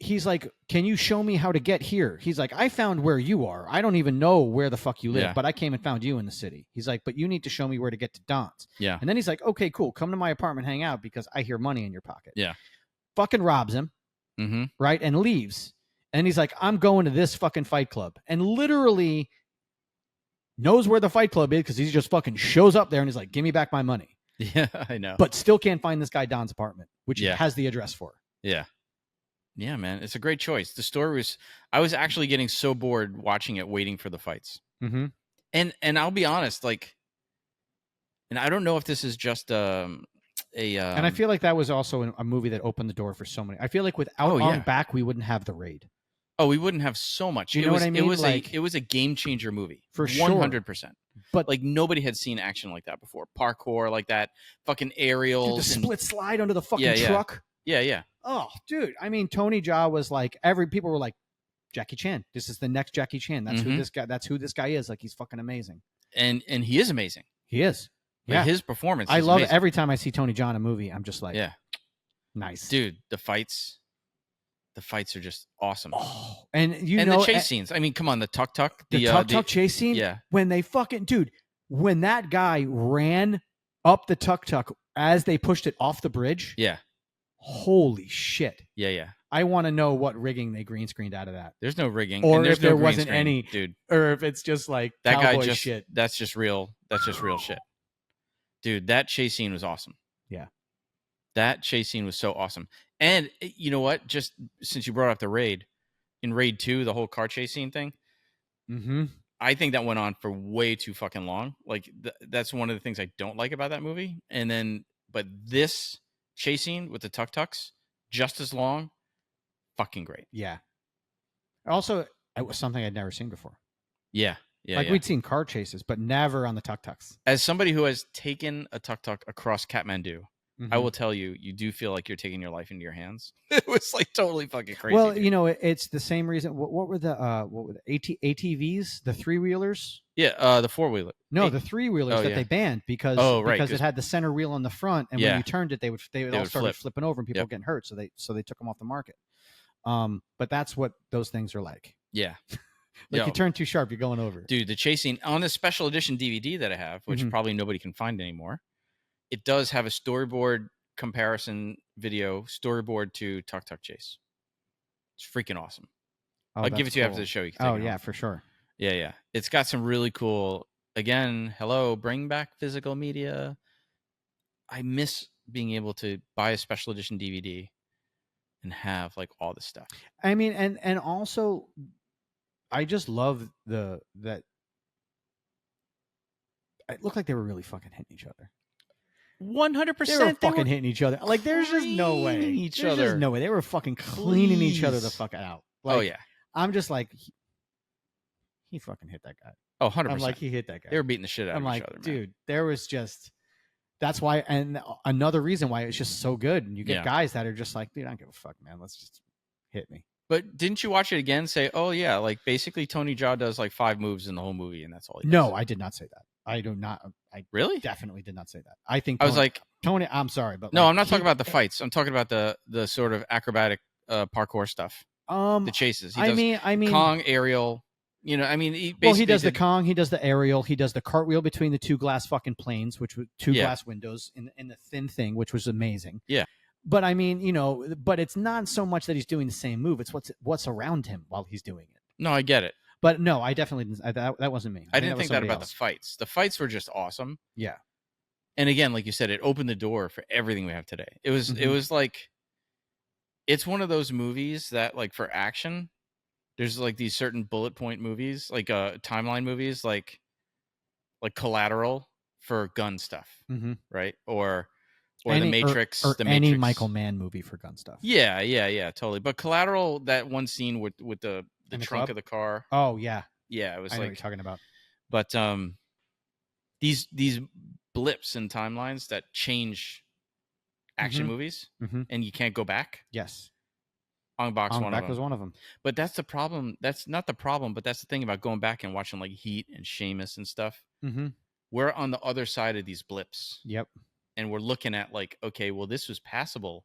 he's like, can you show me how to get here? He's like, I found where you are. I don't even know where the fuck you live, but I came and found you in the city. He's like, but you need to show me where to get to Don's. Yeah. And then he's like, okay, cool. Come to my apartment, hang out because I hear money in your pocket. Yeah. Fucking robs him. Mm-hmm. Right. And leaves. And he's like, I'm going to this fucking fight club. And literally knows where the fight club is because he just fucking shows up there and he's like, give me back my money. Yeah, I know. But still can't find this guy Don's apartment, which he has the address for. Yeah. Yeah, man. It's a great choice. The story was, I was actually getting so bored watching it, waiting for the fights. Mm-hmm. And I'll be honest, like, and I don't know if this is just and I feel like that was also a movie that opened the door for so many. I feel like without Ong Bak, we wouldn't have The Raid. Oh, we wouldn't have so much. You know what I mean? It was a game changer movie. For 100%. But like nobody had seen action like that before. Parkour like that, fucking aerials. The split slide under the fucking truck. Yeah. Oh, dude. I mean, Tony Jaa was like, people were like, Jackie Chan. This is the next Jackie Chan. That's who this guy is. Like, he's fucking amazing. And he is amazing. He is. Like, his performance. I love it. Every time I see Tony Jaa in a movie, I'm just like, nice. Dude, the fights are just awesome. Oh, and the chase scenes. I mean, come on, the tuk-tuk. The tuk-tuk chase scene? Yeah. When they fucking, dude, when that guy ran up the tuk-tuk as they pushed it off the bridge. Yeah. Holy shit. Yeah. I want to know what rigging they green screened out of that. There's no rigging. Or and if there wasn't screen, any, dude. Or if it's just like that cowboy guy shit. That's just real shit. Dude, that chase scene was awesome. Yeah. That chase scene was so awesome. And you know what? Just since you brought up the Raid, in Raid 2, the whole car chase scene thing, I think that went on for way too fucking long. Like, that's one of the things I don't like about that movie. But this chase scene with the tuk-tuks, just as long, fucking great. Yeah. Also, it was something I'd never seen before. Yeah. We'd seen car chases, but never on the tuk-tuks. As somebody who has taken a tuk-tuk across Kathmandu, I will tell you, you do feel like you're taking your life into your hands. It was like totally fucking crazy. Well, dude. It's the same reason. What were the ATVs, the 3-wheelers? Yeah, the 4-wheeler. No, the 3-wheelers that they banned because it had the center wheel on the front, and when you turned it, they would all start flipping over and people getting hurt. So they took them off the market. But that's what those things are like. Yeah. You turn too sharp, you're going over. Dude, the chasing on this special edition DVD that I have, which probably nobody can find anymore, it does have a storyboard comparison video, storyboard to tuk-tuk chase. It's freaking awesome. I'll give it to you after the show. You can take it for sure. Yeah. It's got some really cool, again, bring back physical media. I miss being able to buy a special edition DVD and have like all this stuff. I mean, and also I just love that it looked like they were really fucking hitting each other. 100%. They were fucking hitting each other. Like, there's just no way. There's no way. They were fucking cleaning each other the fuck out. Like, oh, yeah. I'm just like, he fucking hit that guy. Oh, 100%. I'm like, he hit that guy. They were beating the shit out of each other, man. Dude, there was just, that's why, and another reason why it's just so good. And you get guys that are just like, dude, I don't give a fuck, man. Let's just hit me. But didn't you watch it again? Say, oh, yeah, like basically Tony Jaa does like 5 moves in the whole movie, and that's all he does. No, I did not say that. I do not. I really definitely did not say that. I think I was like, Tony. I'm sorry, but no, I'm not talking about the fights. I'm talking about the sort of acrobatic parkour stuff. The chases. He does Kong, aerial. He does the Kong. He does the aerial. He does the cartwheel between the 2 glass fucking planes, which were 2 glass windows in the thin thing, which was amazing. Yeah. But I mean, but it's not so much that he's doing the same move. It's what's around him while he's doing it. No, I get it. But no, I definitely didn't. That wasn't me. I didn't think that about the fights. The fights were just awesome. Yeah. And again, like you said, it opened the door for everything we have today. It was like, it's one of those movies that, like, for action, there's like these certain bullet point movies, like timeline movies, like Collateral for gun stuff, right? Or The Matrix, or any Michael Mann movie for gun stuff. Yeah, totally. But Collateral, that one scene with the trunk of the car. Oh yeah, it was I know like what you're talking about. But these blips in timelines that change action movies, and you can't go back. Yes, Ong Bak's one of them. was one of them. But that's the problem. That's not the problem, but that's the thing about going back and watching like Heat and Shamus and stuff. We're on the other side of these blips. Yep. And we're looking at like, okay, well, this was passable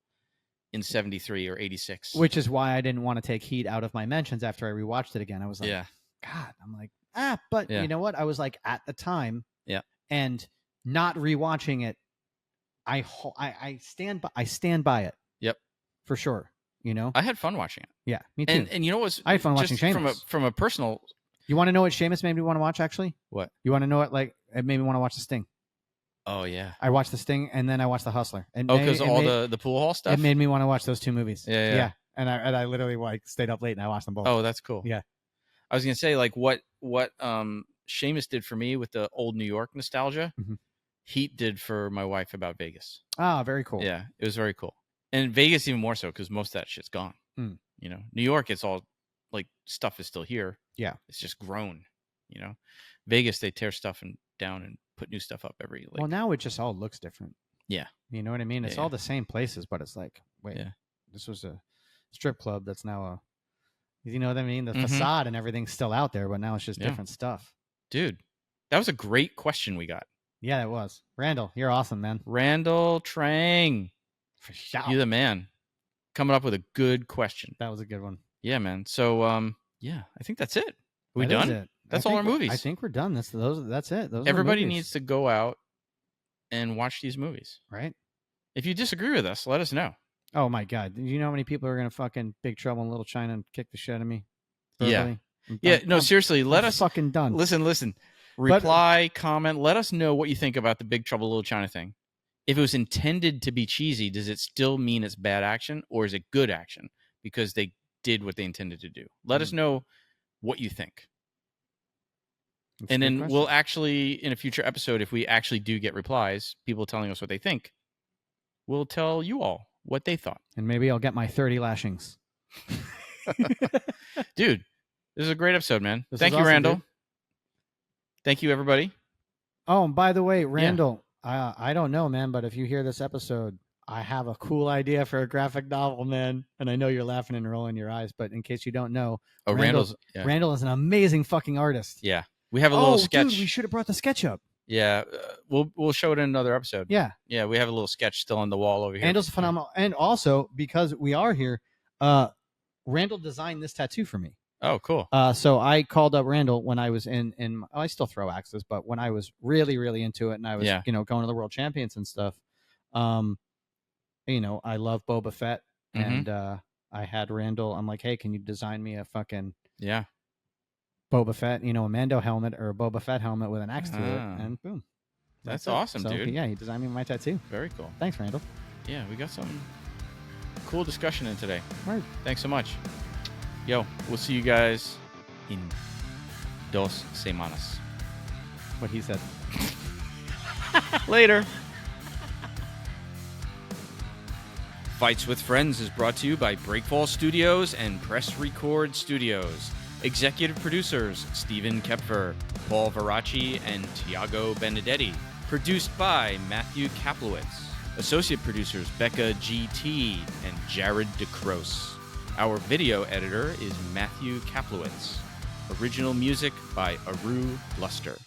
in 73 or 86. Which is why I didn't want to take heat out of my mentions after I rewatched it again. I was like, God, I'm like, but you know what? I was like, at the time, and not rewatching it, I stand by it. Yep, for sure. You know, I had fun watching it. Yeah, me too. And you know what's I had fun watching Shamus. From a personal. You want to know what Shamus made me want to watch? Actually, what you want to know? What it made me want to watch The Sting. Oh yeah, I watched The Sting and then I watched The Hustler. Because the pool hall stuff. It made me want to watch those two movies. Yeah. And I literally like stayed up late and I watched them both. Oh, that's cool. Yeah, I was gonna say like what Shamus did for me with the old New York nostalgia. Mm-hmm. Heat did for my wife about Vegas. Ah, very cool. Yeah, it was very cool. And Vegas even more so because most of that shit's gone. Mm. You know, New York, it's all like stuff is still here. Yeah, it's just grown. You know, Vegas they tear stuff down and put new stuff up every. Well, now it just all looks different. Yeah, you know what I mean. It's all the same places, but it's like, wait, this was a strip club that's now a. You know what I mean? The facade and everything's still out there, but now it's just different stuff. Dude, that was a great question we got. Yeah, it was. Randall, you're awesome, man. Randall Trang. For sure. You're the man. Coming up with a good question. That was a good one. Yeah, man. So, I think that's it. We done? It. That's all our movies. I think we're done. That's it. Everybody needs to go out and watch these movies. Right? If you disagree with us, let us know. Oh, my God. Do you know how many people are going to fucking Big Trouble in Little China and kick the shit out of me? Verbally? Yeah. No, seriously. Let us fucking done. Listen. Reply, comment. Let us know what you think about the Big Trouble in Little China thing. If it was intended to be cheesy, does it still mean it's bad action or is it good action because they did what they intended to do? Let us know what you think. That's and then we'll actually, in a future episode, if we actually do get replies, people telling us what they think, we'll tell you all what they thought. And maybe I'll get my 30 lashings. Dude, this is a great episode, man. Thank you, awesome, Randall. Dude. Thank you, everybody. Oh, and by the way, Randall, I don't know, man, but if you hear this episode, I have a cool idea for a graphic novel, man. And I know you're laughing and rolling your eyes, but in case you don't know, Randall is an amazing fucking artist. Yeah. We have a little sketch. Dude, we should have brought the sketch up. Yeah. We'll show it in another episode. Yeah. Yeah, we have a little sketch still on the wall over here. Randall's phenomenal. And also, because we are here, Randall designed this tattoo for me. Oh, cool. So I called up Randall when I was I still throw axes, but when I was really, really into it and I was, going to the world champions and stuff, I love Boba Fett and I had Randall, I'm like, hey, can you design me a fucking Boba Fett, a Mando helmet or a Boba Fett helmet with an axe to it, and boom. That's awesome, dude. Yeah, he designed me my tattoo. Very cool. Thanks, Randall. Yeah, we got some cool discussion in today. Right. Thanks so much. Yo, we'll see you guys in 2 semanas. What he said. Later. Fights with Friends is brought to you by Breakfall Studios and Press Record Studios. Executive producers Stephen Koepfer, Paul Varacchi, and Thiago Benedetti. Produced by Matthew Kaplowitz. Associate producers Becca GT and Jared DiCroce. Our video editor is Matthew Kaplowitz. Original music by Ahrue Luster.